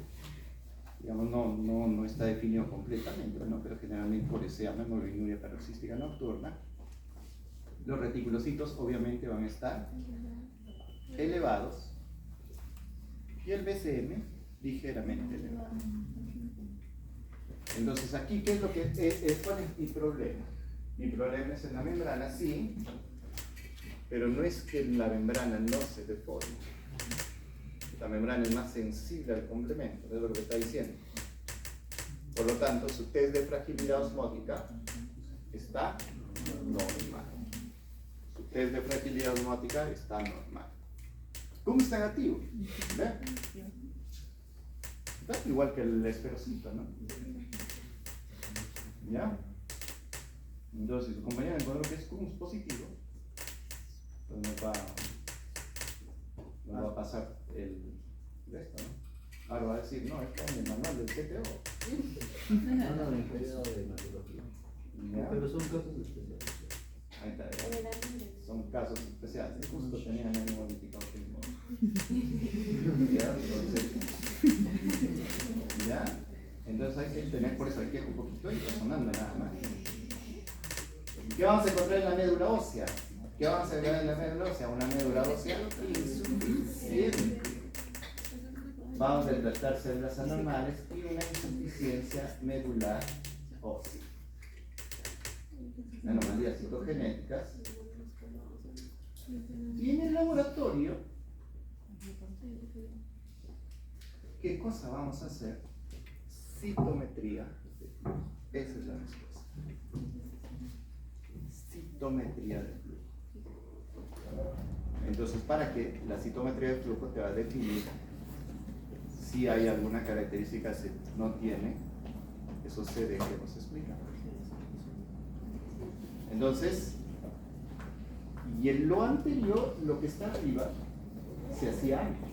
digamos, no está definido completamente, ¿no? Pero generalmente por eso se llama hemoglobinuria paroxística nocturna. Los reticulocitos obviamente van a estar elevados y el BCM ligeramente elevado. Entonces aquí, ¿qué es lo que cuál es mi problema? Mi problema es en la membrana, sí, pero no es que la membrana no se deforme. La membrana es más sensible al complemento, es lo que está diciendo. Por lo tanto, su test de fragilidad osmótica está normal. Su test de fragilidad osmótica está normal. ¿Cómo está negativo? ¿Ve? Está igual que el esferocito, ¿no? ¿Ya? Entonces, si su compañero encuentra que es cum positivo, pues nos va a pasar el de esto, ¿no? Ahora va a decir, no, esto es el manual del CTO. No, en periodo de hematología. ¿Ya? Pero son casos especiales. Ahí está, son casos especiales. Justo tenían el hemolítico. ¿Ya? Entonces, ¿ya? Entonces hay que tener, por eso hay que ir un poquito y razonando nada más. ¿Qué vamos a encontrar en la médula ósea? ¿Qué vamos a encontrar en la médula ósea? Una médula ósea insuficiente. Vamos a detectar células anormales y una insuficiencia medular ósea. Anomalías citogenéticas. Y en el laboratorio, ¿qué cosa vamos a hacer? Citometría. Esa es la respuesta. Citometría de flujo. Entonces, ¿para qué? La citometría de flujo te va a definir si hay alguna característica que no tiene esos CD que nos explica. Entonces, y en lo anterior, lo que está arriba, se hacía antes.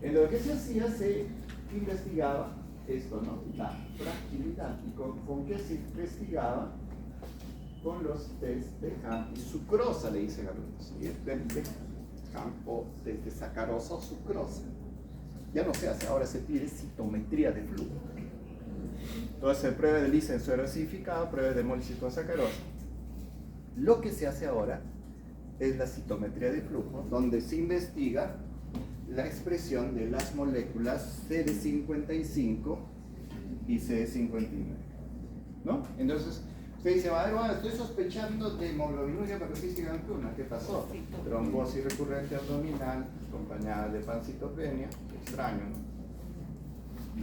En lo que se hacía, se investigaba esto, ¿no? La fragilidad. ¿Y con qué se investigaba? Con los test de Ham y sucrosa, le dicen algunos. Y el test de Ham o test de sacarosa o sucrosa. Ya no se hace, ahora se pide citometría de flujo. Entonces, prueba de Lisa en suero acidificado, prueba de hemólisis con sacarosa. Lo que se hace ahora es la citometría de flujo, donde se investiga la expresión de las moléculas CD55 y CD59. ¿No? Entonces, usted dice, bueno, estoy sospechando de hemoglobinuria paroxística nocturna. ¿Qué pasó? Trombosis recurrente abdominal, acompañada de pancitopenia, extraño,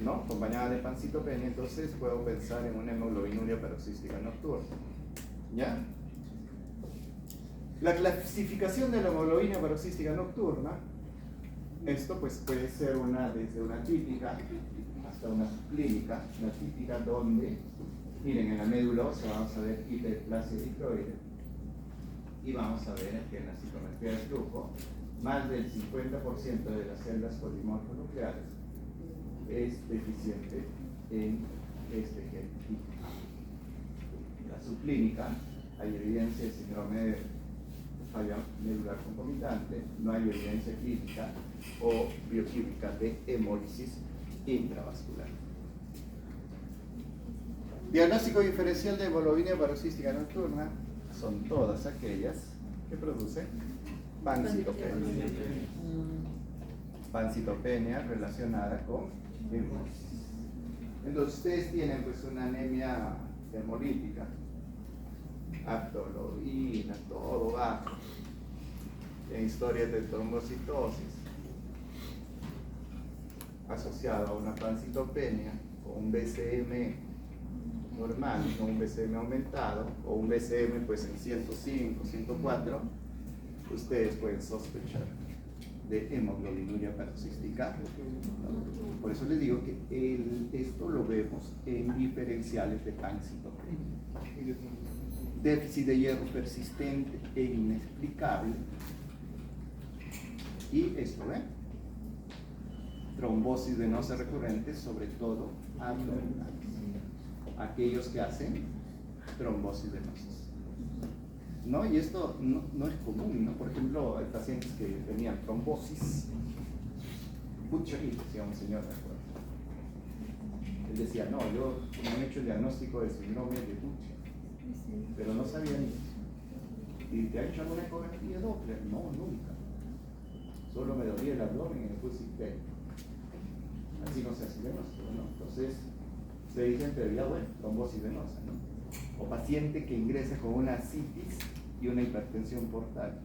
¿no? Acompañada de pancitopenia, entonces puedo pensar en una hemoglobinuria paroxística nocturna. ¿Ya? La clasificación de la hemoglobina paroxística nocturna, esto pues puede ser desde una típica hasta una subclínica. Una típica donde, miren, en la médula ósea vamos a ver hiperplasia diploide y vamos a ver que en la citometría de flujo más del 50% de las células polimorfonucleares es deficiente en este gen. La subclínica, hay evidencia de síndrome de falla medular concomitante, no hay evidencia clínica o bioquímica de hemólisis intravascular. Diagnóstico diferencial de hemoglobina paroxística nocturna son todas aquellas que producen pancitopenia. Pancitopenia relacionada con hemólisis. Entonces ustedes tienen pues una anemia hemolítica, aptología, todo bajo, en historias de trombocitosis asociado a una pancitopenia o un BCM normal, no un BCM aumentado o un BCM pues en 105, 104, ustedes pueden sospechar de hemoglobinuria paroxística. Por eso les digo que esto lo vemos en diferenciales de pancitopenia. Déficit de hierro persistente e inexplicable. Y esto, ¿ven? Trombosis venosa recurrente, sobre todo abdominales. Aquellos que hacen trombosis venosas. ¿No? Y esto no es común, ¿no? Por ejemplo, hay pacientes que tenían trombosis Butchery, decía un señor, ¿de acuerdo? Él decía, no, yo me han hecho el diagnóstico del síndrome de Butcher, pero no sabía ni eso. ¿Y te ha hecho alguna ecografía Doppler? No, nunca. Solo me dolía el abdomen y me puse IPEC. Así no se hace diagnóstico, ¿no? Entonces, se dicen, pero ya bueno, trombosis venosa, ¿no? O paciente que ingresa con una citis y una hipertensión portal.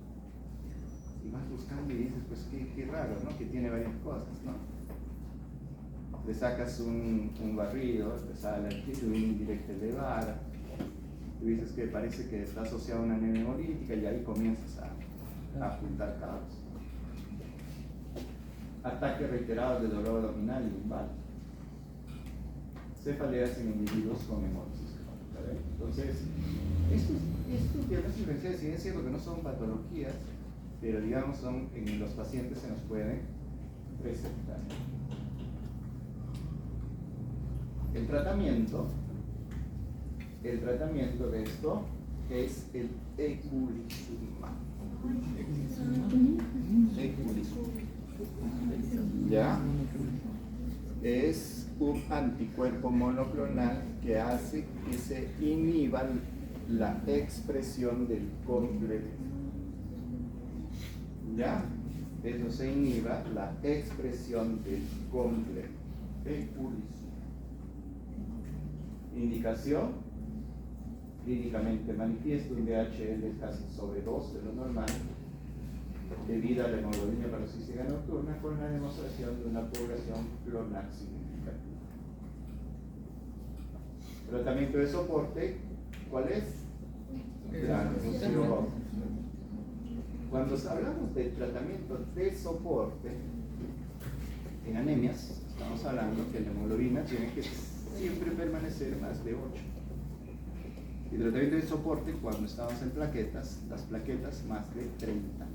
Y vas buscando y dices, pues qué raro, ¿no? Que tiene varias cosas, ¿no? Le sacas un barrido, te sale aquí una indirecta elevada, y dices que parece que está asociado a una anemia hemolítica y ahí comienzas a juntar cabos. Ataques reiterados de dolor abdominal y lumbar. Cefaleas en individuos con hemólisis crónica, ¿verdad? Entonces, estos diagnósticos diferenciales siguen siendo que no son patologías, pero digamos en los pacientes se nos pueden presentar. El tratamiento de esto es el eculizumab. ¿Ya? Es un anticuerpo monoclonal que hace que se inhiba la expresión del complejo. ¿Ya? Eso se inhiba la expresión del complejo. Eculizumab. Indicación: clínicamente manifiesto un DHL casi sobre 2 de lo normal, debido a la hemoglobina paroxística nocturna, con la demostración de una población clonal significativa. Tratamiento de soporte, ¿cuál es? Transfusión. Cuando hablamos de tratamiento de soporte en anemias, estamos hablando que la hemoglobina tiene que siempre permanecer más de 8. Y tratamiento de soporte cuando estamos en plaquetas, las plaquetas más de 30.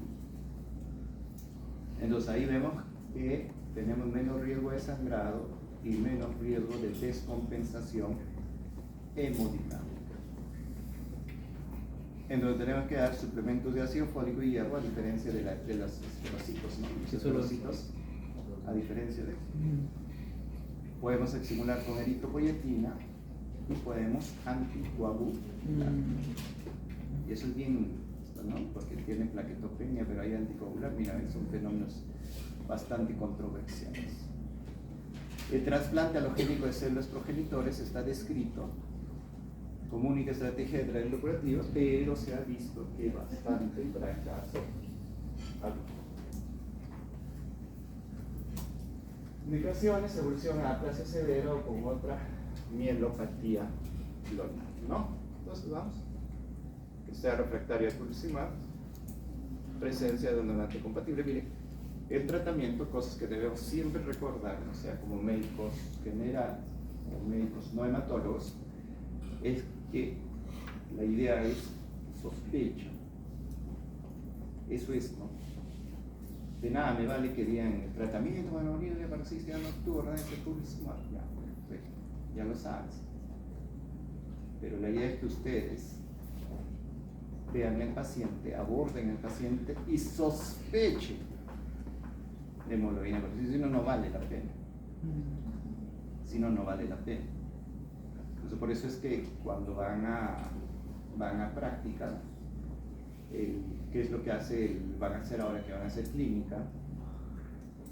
Entonces ahí vemos que tenemos menos riesgo de sangrado y menos riesgo de descompensación hemodinámica. Entonces tenemos que dar suplementos de ácido fólico y hierro a diferencia de los esterocitos, ¿no? Los esterocitos, a diferencia de... Podemos estimular con eritropoyetina y podemos anticoagular. Y eso es bien, ¿no? Porque tiene plaquetopenia, pero hay anticoagular. Mira, son fenómenos bastante controversiales. El trasplante alogénico de células progenitores está descrito como única estrategia de tratamiento curativo, pero se ha visto que bastante fracaso. Indicaciones: evolución a aplasia severa o con otra mielopatía clonal, ¿no? Entonces vamos, que sea refractaria al eculizumab, presencia de un donante compatible. Mire, el tratamiento, cosas que debemos siempre recordar, o sea, como médicos generales o médicos no hematólogos, es que la idea es sospecha. Eso es, ¿no? De nada me vale que digan el tratamiento de hemoglobina paroxística nocturna es eculizumab. Ya lo sabes. Pero la idea es que ustedes vean el paciente, aborden el paciente y sospechen de hemoglobina paroxística. Si no, no vale la pena. Si no, no vale la pena. Entonces, por eso es que cuando van a práctica, ¿qué es lo que van a hacer ahora que van a hacer clínica?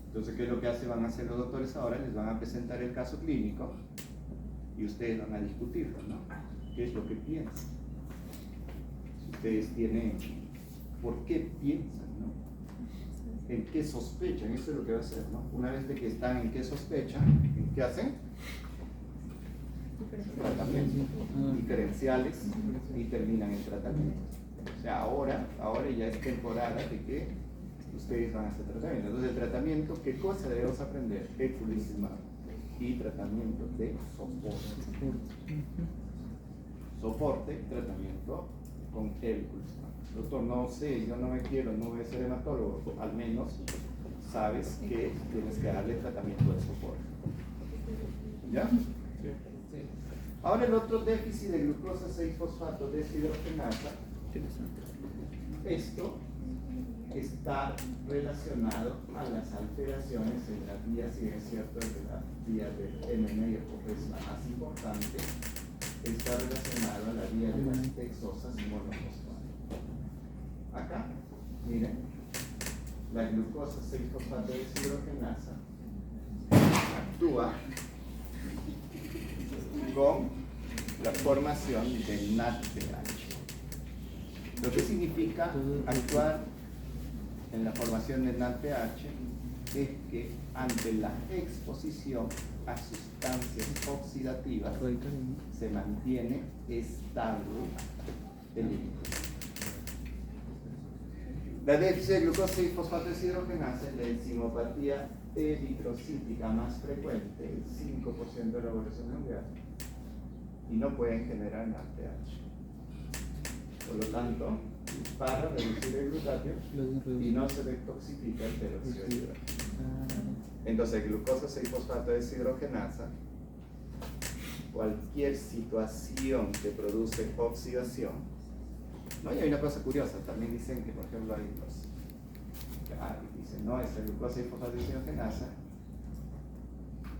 Entonces, ¿qué es lo que van a hacer los doctores ahora? Les van a presentar el caso clínico y ustedes van a discutirlo, ¿no? ¿Qué es lo que piensan? Si ustedes tienen, ¿por qué piensan, no? ¿En qué sospechan? Eso es lo que va a hacer, ¿no? Una vez de que están en qué sospechan, ¿en qué hacen? Tratamiento, diferenciales, y terminan el tratamiento. O sea, ahora ya es temporada de que ustedes van a hacer tratamiento. Entonces, el tratamiento, ¿qué cosa debemos aprender? Eculizumab y tratamiento de soporte. Soporte, tratamiento con eculizumab. Doctor, no sé, yo no me quiero, no voy a ser hematólogo. Al menos sabes que tienes que darle tratamiento de soporte. ¿Ya? Ahora el otro déficit de glucosa 6-fosfato deshidrogenasa. Esto está relacionado a las alteraciones en las vías, y es cierto que la vía del MMR es la más importante, está relacionado a la vía de las hexosas monofosfato. Acá, miren, la glucosa 6-fosfato deshidrogenasa actúa con la formación de NADPH. Lo que significa actuar en la formación de NADPH es que ante la exposición a sustancias oxidativas se mantiene estable el líquido. La déficit de glucosa y fosfato deshidrogenasa es la enzimopatía eritrocítica más frecuente, el 5% de la población mundial, y no pueden generar NADPH. Por lo tanto, para reducir el glutatio y no se detoxifica el peróxido de hidrógeno. Entonces, glucosa 6-fosfato deshidrogenasa, cualquier situación que produce oxidación, ¿no? Y hay una cosa curiosa, también dicen que, por ejemplo, hay los dicen, no, esta glucosa 6-fosfato deshidrogenasa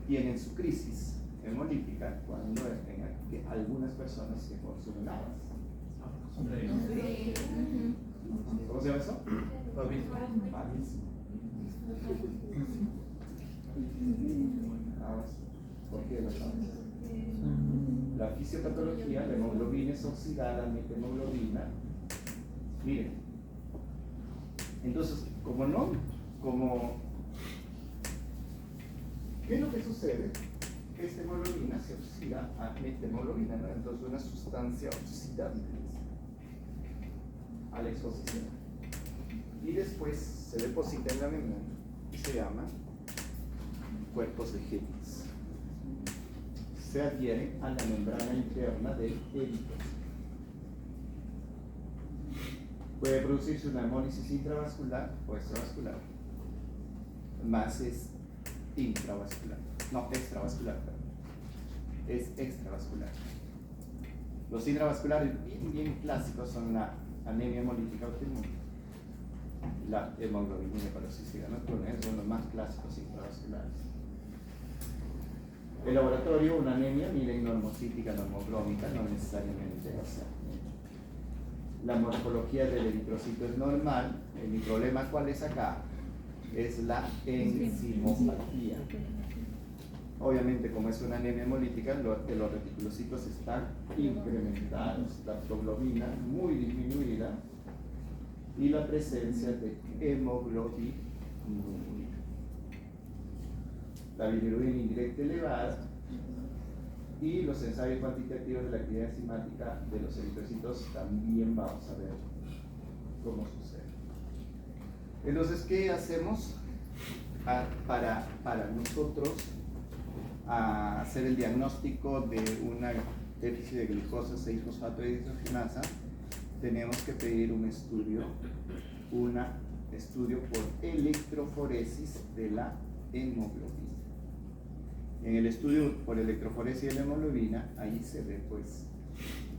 tienen su crisis hemolítica cuando en algunas personas que consumen habas. ¿Cómo se llama eso? Babismo. ¿Por qué las habas? La fisiopatología, la hemoglobina es oxidada a methemoglobina. Miren, entonces, ¿qué es lo que sucede? Esta hemoglobina se oxida a methemoglobina, ¿no? Entonces una sustancia oxidante a la exposición. Y después se deposita en la membrana y se llaman cuerpos de Higgs. Se adhieren a la membrana interna del eritrocito. Puede producirse una hemólisis intravascular o extravascular. Más es intravascular. No, extravascular, perdón. Es extravascular. Los intravasculares bien clásicos son la anemia hemolítica autoinmune, la hemoglobina paroxística nocturna, son los más clásicos intravasculares. El laboratorio, una anemia, miren, normocítica, normoglomica, no necesariamente, o sea, la morfología del eritrocito es normal. Mi problema, ¿cuál es acá? Es la enzimopatía. Obviamente, como es una anemia hemolítica, los reticulocitos están incrementados, la proglobina muy disminuida y la presencia de hemoglobina, la bilirrubina indirecta elevada, y los ensayos cuantitativos de la actividad enzimática de los eritrocitos también vamos a ver cómo sucede. Entonces, ¿qué hacemos para nosotros hacer el diagnóstico de una déficit de glucosa 6-fosfato deshidrogenasa? Tenemos que pedir un estudio por electroforesis de la hemoglobina. En el estudio por electroforesis de la hemoglobina, ahí se ve pues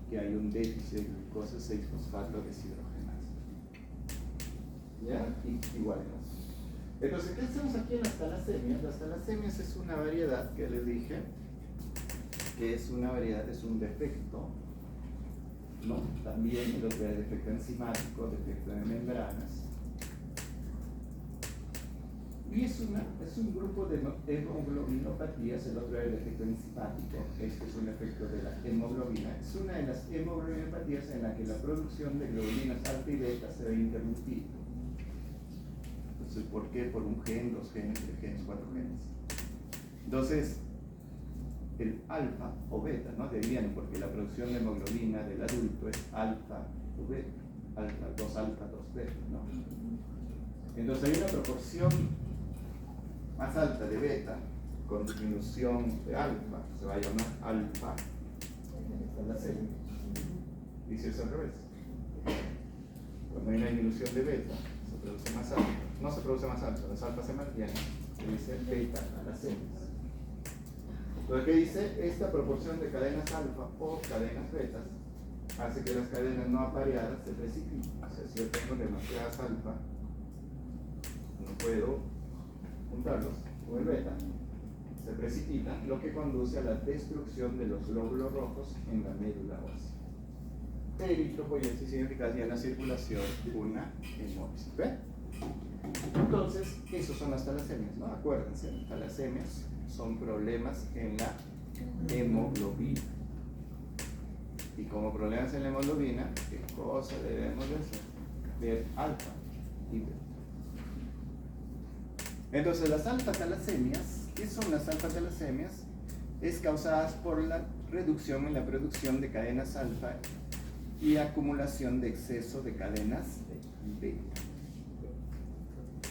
que hay un déficit de glucosa 6-fosfato deshidrogenasa. ¿Ya? Igual no. Entonces, ¿qué hacemos aquí en las talasemias? Las talasemias es una variedad que les dije que es una variedad, es un defecto, ¿no? También el otro es defecto enzimático, defecto de membranas. Y es un grupo de hemoglobinopatías. El otro es el defecto enzimático, este es un efecto de la hemoglobina. Es una de las hemoglobinopatías en la que la producción de globulinas alfa y beta se ve interrumpida. Entonces, ¿por qué? Por un gen, 2 genes, 3 genes, 4 genes. Entonces, el alfa o beta, ¿no? De ahí viene, porque la producción de hemoglobina del adulto es alfa o beta, alfa, 2 alfa, 2 beta, ¿no? Entonces hay una proporción más alta de beta con disminución de alfa, se va a llamar alfa talasemia. Y si es al revés, cuando hay una disminución de beta, se produce más alfa. No se produce más alfa, las alfas se mantienen, se dice beta talasemias. Entonces, ¿qué dice? Esta proporción de cadenas alfa o cadenas betas hace que las cadenas no apareadas se precipiten. O sea, si yo tengo demasiadas alfa puedo juntarlos con el beta, se precipita, lo que conduce a la destrucción de los glóbulos rojos en la médula ósea. Eritropoiesis significa en la circulación una hemólisis. ¿Ve? Entonces, esos son las talasemias, ¿no? Acuérdense, talasemias son problemas en la hemoglobina. Y como problemas en la hemoglobina, ¿qué cosa debemos de hacer? Ver alfa y beta. Entonces, las alfa-talasemias, ¿qué son las alfa-talasemias? Es causadas por la reducción en la producción de cadenas alfa y acumulación de exceso de cadenas beta.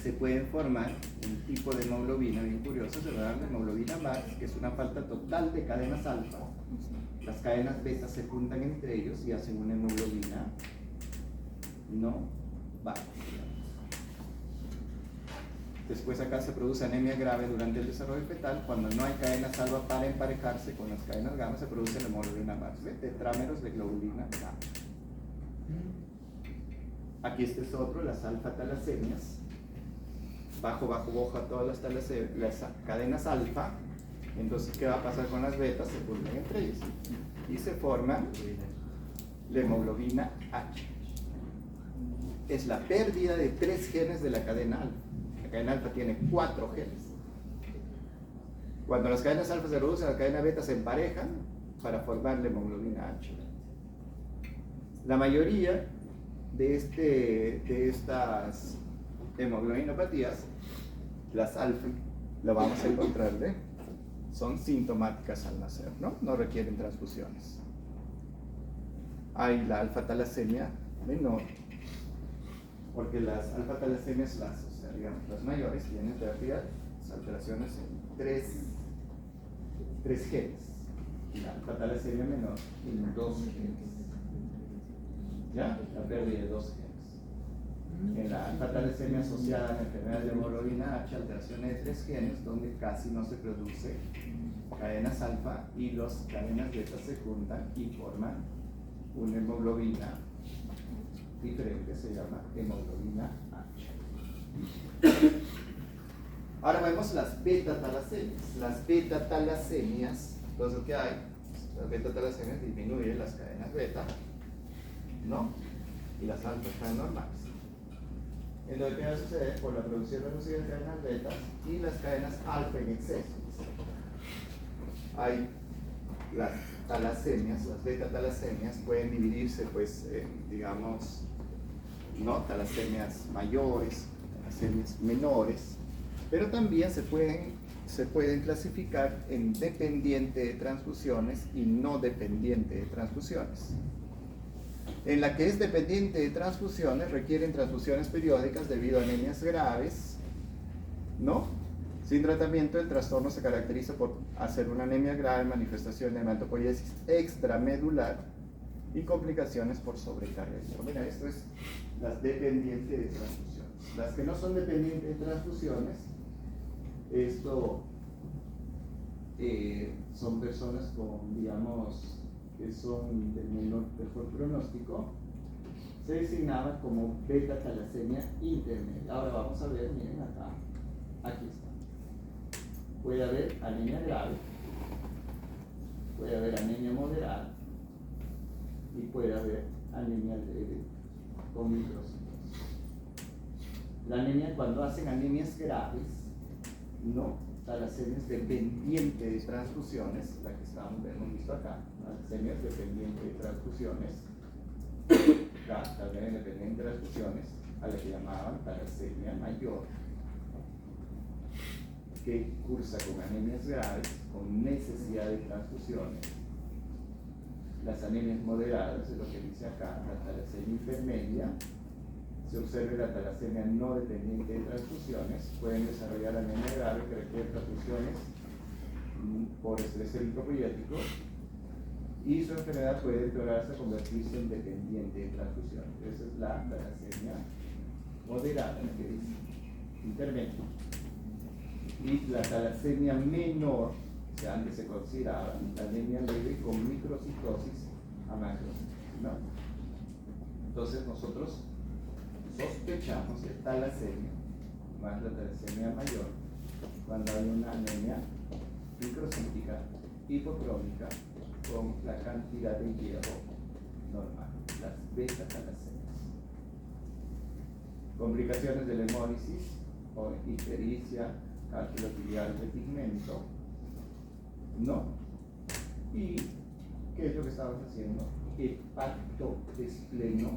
Se pueden formar un tipo de hemoglobina bien curioso, se llama hemoglobina MAX, que es una falta total de cadenas alfa. Las cadenas beta se juntan entre ellos y hacen una hemoglobina no baja. Después acá se produce anemia grave durante el desarrollo fetal. Cuando no hay cadenas alfa para emparejarse con las cadenas gamma, se produce la hemoglobina MAX, ¿ve? Tetrámeros de globulina gamma. Aquí este es otro, las alfa-talasemias. Bajo todas las cadenas alfa. Entonces, ¿qué va a pasar con las betas? Se juntan entre ellos y se forma la hemoglobina H. Es la pérdida de 3 genes de la cadena alfa. La cadena alfa tiene 4 genes. Cuando las cadenas alfa se reducen, la cadena beta se emparejan para formar la hemoglobina H. La mayoría de estas hemoglobinopatías, las alfa, lo vamos a encontrar, ¿ve? Son sintomáticas al nacer, ¿no? No requieren transfusiones. Hay la alfa-talasemia menor, porque las alfa-talasemias, las mayores, tienen pérdida, alteraciones en 3 genes. Y la alfa-talasemia menor en 2 genes. ¿Ya? La pérdida de 2 genes. En la alfa-talasemia asociada a la enfermedad de hemoglobina H, alteraciones de 3 genes, donde casi no se produce cadenas alfa y las cadenas beta se juntan y forman una hemoglobina diferente, se llama hemoglobina H. Ahora vemos las beta-talasemias. Las beta-talasemias, entonces, ¿qué hay? Las beta-talasemias disminuyen las cadenas beta, ¿no? Y las alfa están normales. Entonces, ¿qué va a suceder? Por la producción reducida de cadenas beta y las cadenas alfa en exceso. Hay las talasemias, las beta-talasemias pueden dividirse, pues, digamos, ¿no? Talasemias mayores, talasemias menores, pero también se pueden clasificar en dependiente de transfusiones y no dependiente de transfusiones. En la que es dependiente de transfusiones, requieren transfusiones periódicas debido a anemias graves, ¿no? Sin tratamiento, el trastorno se caracteriza por hacer una anemia grave, manifestación de hematopoiesis extramedular y complicaciones por sobrecarga. Mira, esto es las dependientes de transfusiones. Las que no son dependientes de transfusiones, esto son personas con, digamos, que son de mejor pronóstico, se designaba como beta-talasemia intermedia. Ahora vamos a ver, miren acá, aquí está. Puede haber anemia grave, puede haber anemia moderada y puede haber anemia leve con microcitosis. La anemia, cuando hacen anemias graves, no, talasemias dependientes de transfusiones, la que hemos visto acá, talasemias dependientes de transfusiones, también dependientes de transfusiones, a la que llamaban talasemia mayor, que cursa con anemias graves, con necesidad de transfusiones. Las anemias moderadas, es lo que dice acá, la talasemia intermedia, se observa la talasemia no dependiente de transfusiones, pueden desarrollar anemia grave que requiere transfusiones por estrés eritropoyético y su enfermedad puede empeorarse a convertirse en dependiente de transfusiones. Esa es la talasemia moderada, la que dice intermedia. Y la talasemia menor, o sea, antes se consideraba la anemia leve con microcitosis a macrocitosis, ¿no? Entonces nosotros sospechamos de talasemia más la talasemia mayor, cuando hay una anemia microcítica hipocrómica con la cantidad de hierro normal, las beta-talasemias. Complicaciones de la hemólisis o ictericia, cálculo biliar de pigmento, ¿no? ¿Y qué es lo que estamos haciendo? Hepatoesplenomegalia.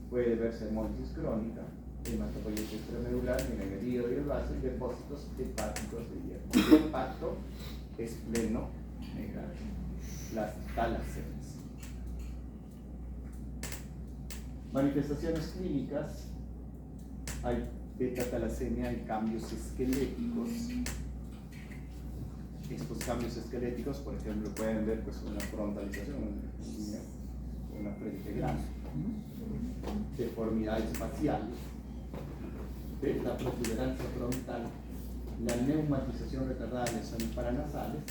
Puede verse hemólisis crónica, hematopoiesis extramedular, en el hígado y el vaso, y depósitos hepáticos de hierro. Hepatoesplenomegalia, las talasemias. Manifestaciones clínicas: hay beta-talasemia, hay cambios esqueléticos. Estos cambios esqueléticos, por ejemplo, pueden ver pues, una frontalización, una frente grande, deformidades faciales, la protuberancia frontal, la neumatización retardada de zonas paranasales,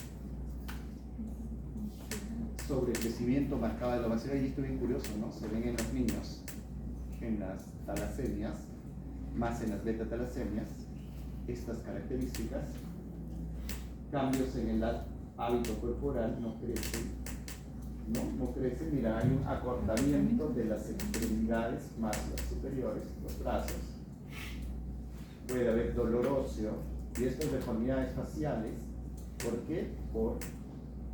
sobrecrecimiento marcado de la vasera, y esto es bien curioso, ¿no? Se ven en los niños, en las talasemias, más en las beta-talasemias, estas características. Cambios en el hábito corporal, no crecen, no crecen. Mira, hay un acortamiento de las extremidades más las superiores, los brazos. Puede haber dolor óseo, y estas deformidades faciales, ¿por qué? Por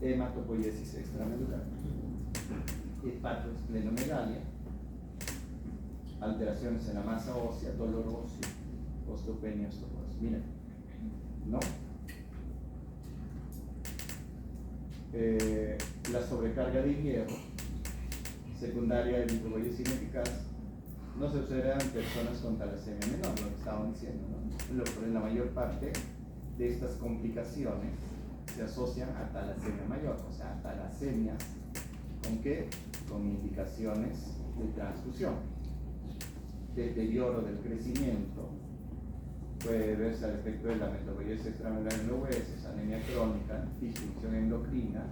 hematopoiesis extramedular, hepatoesplenomegalia, alteraciones en la masa ósea, dolor óseo, osteopenia, osteoporosis. Mira, ¿no? La sobrecarga de hierro secundaria de lipopoiesis ineficaz no se observa en personas con talasemia menor, lo que estaban diciendo, ¿no? La mayor parte de estas complicaciones se asocian a talasemia mayor, o sea, a talasemias ¿con qué? Con indicaciones de transfusión, deterioro del crecimiento, puede verse al efecto de la metabolismo extramedular en los huesos, anemia crónica, disfunción endocrina,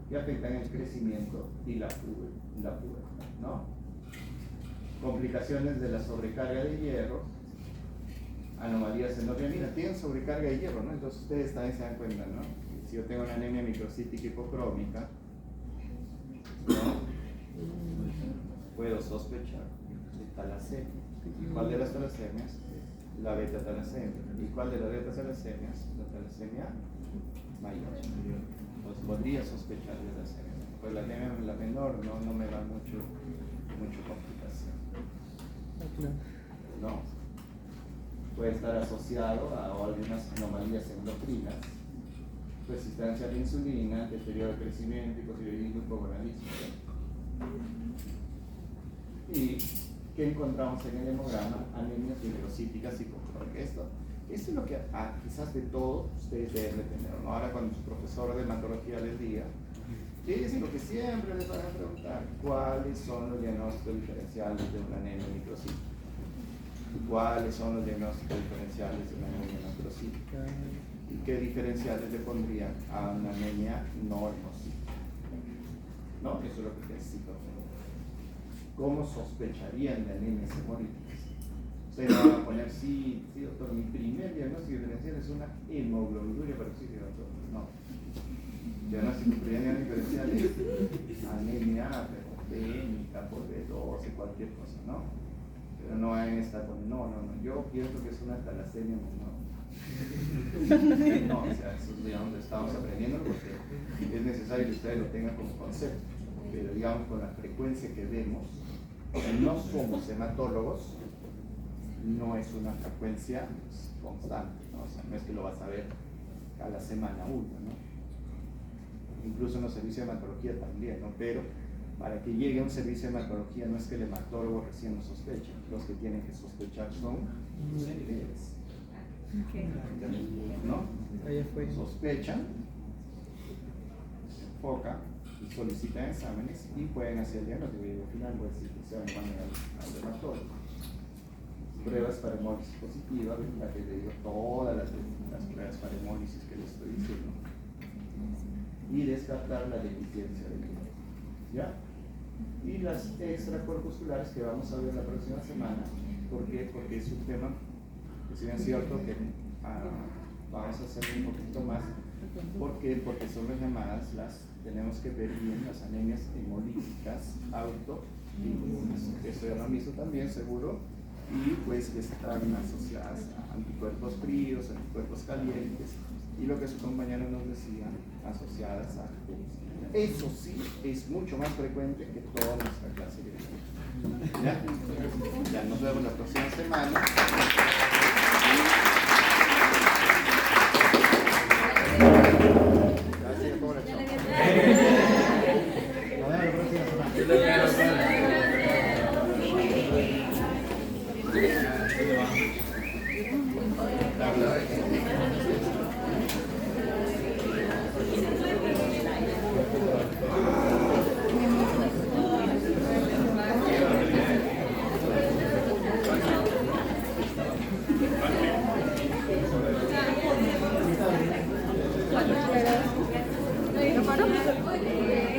que afectan el crecimiento y la pubertad, ¿no? Complicaciones de la sobrecarga de hierro, anomalías endocrinas. Mira, tienen sobrecarga de hierro, ¿no? Entonces ustedes también se dan cuenta, ¿no? Si yo tengo una anemia microcítica hipocrómica, ¿no? Puedo sospechar de talasemia. ¿Y cuál de las talasemias? La beta-talasemia. ¿Y cuál de las beta-talasemias? La talasemia mayor. Entonces podría sospechar de talasemia. Pues la anemia la menor no me da mucho complicación. ¿No? Puede estar asociado a algunas anomalías endocrinas, resistencia a la insulina, deterioro del crecimiento, hipotiroidismo, hipogonadismo. ¿Y qué encontramos en el hemograma? Anemias microcíticas hipocrómicas. Esto es lo que quizás de todo ustedes deben de tener, ¿no? Ahora cuando su profesor de hematología les diga, ¿qué es lo que siempre les van a preguntar? ¿Cuáles son los diagnósticos diferenciales de una anemia microcítica? ¿Cuáles son los diagnósticos diferenciales de una anemia macrocítica? ¿Y qué diferenciales le pondrían a una anemia no hemocítica? ¿No? Eso es lo que necesito. ¿Cómo sospecharían de anemias hemolíticas? Ustedes van a poner, sí, doctor, mi primer diagnóstico diferencial es una hemoglobinuria paroxística, doctor. No. Diagnóstico primer diferencial es anemia hipertérmica por B12, cualquier cosa, ¿no? Pero no en esta con no, yo pienso que es una talasemia menor. No, o sea, eso es, digamos, estamos aprendiendo porque es necesario que ustedes lo tengan como concepto, pero digamos con la frecuencia que vemos, no somos hematólogos, no es una frecuencia constante, ¿no? O sea, no es que lo vas a ver a la semana 1, ¿no? Incluso en los servicios de hematología también, ¿no? Pero para que llegue a un servicio de hematología no es que el hematólogo recién lo sospeche, los que tienen que sospechar son ustedes, ¿no? Sospechan, se enfocan y solicitan exámenes y pueden hacer el diagnóstico y al final puede decir que se van al hematólogo. Pruebas para hemólisis positiva, la que te digo todas las pruebas para hemólisis que les estoy diciendo, y descartar la deficiencia de hierro, ¿ya? Y las extracorpusculares que vamos a ver la próxima semana ¿Por qué? Porque es un tema que si bien es cierto que vamos a hacer un poquito más. ¿Por qué? Porque son las llamadas, tenemos que ver bien las anemias hemolíticas autoinmunes. Eso ya lo han visto también, seguro. Y pues que están asociadas a anticuerpos fríos, anticuerpos calientes. Y lo que su compañero nos decía, asociadas a COVID. Eso sí es mucho más frecuente que toda nuestra clase de ¿ya? Ya nos vemos la próxima semana. Gracias por el show. Nos vemos la próxima semana. ¿Lo paro?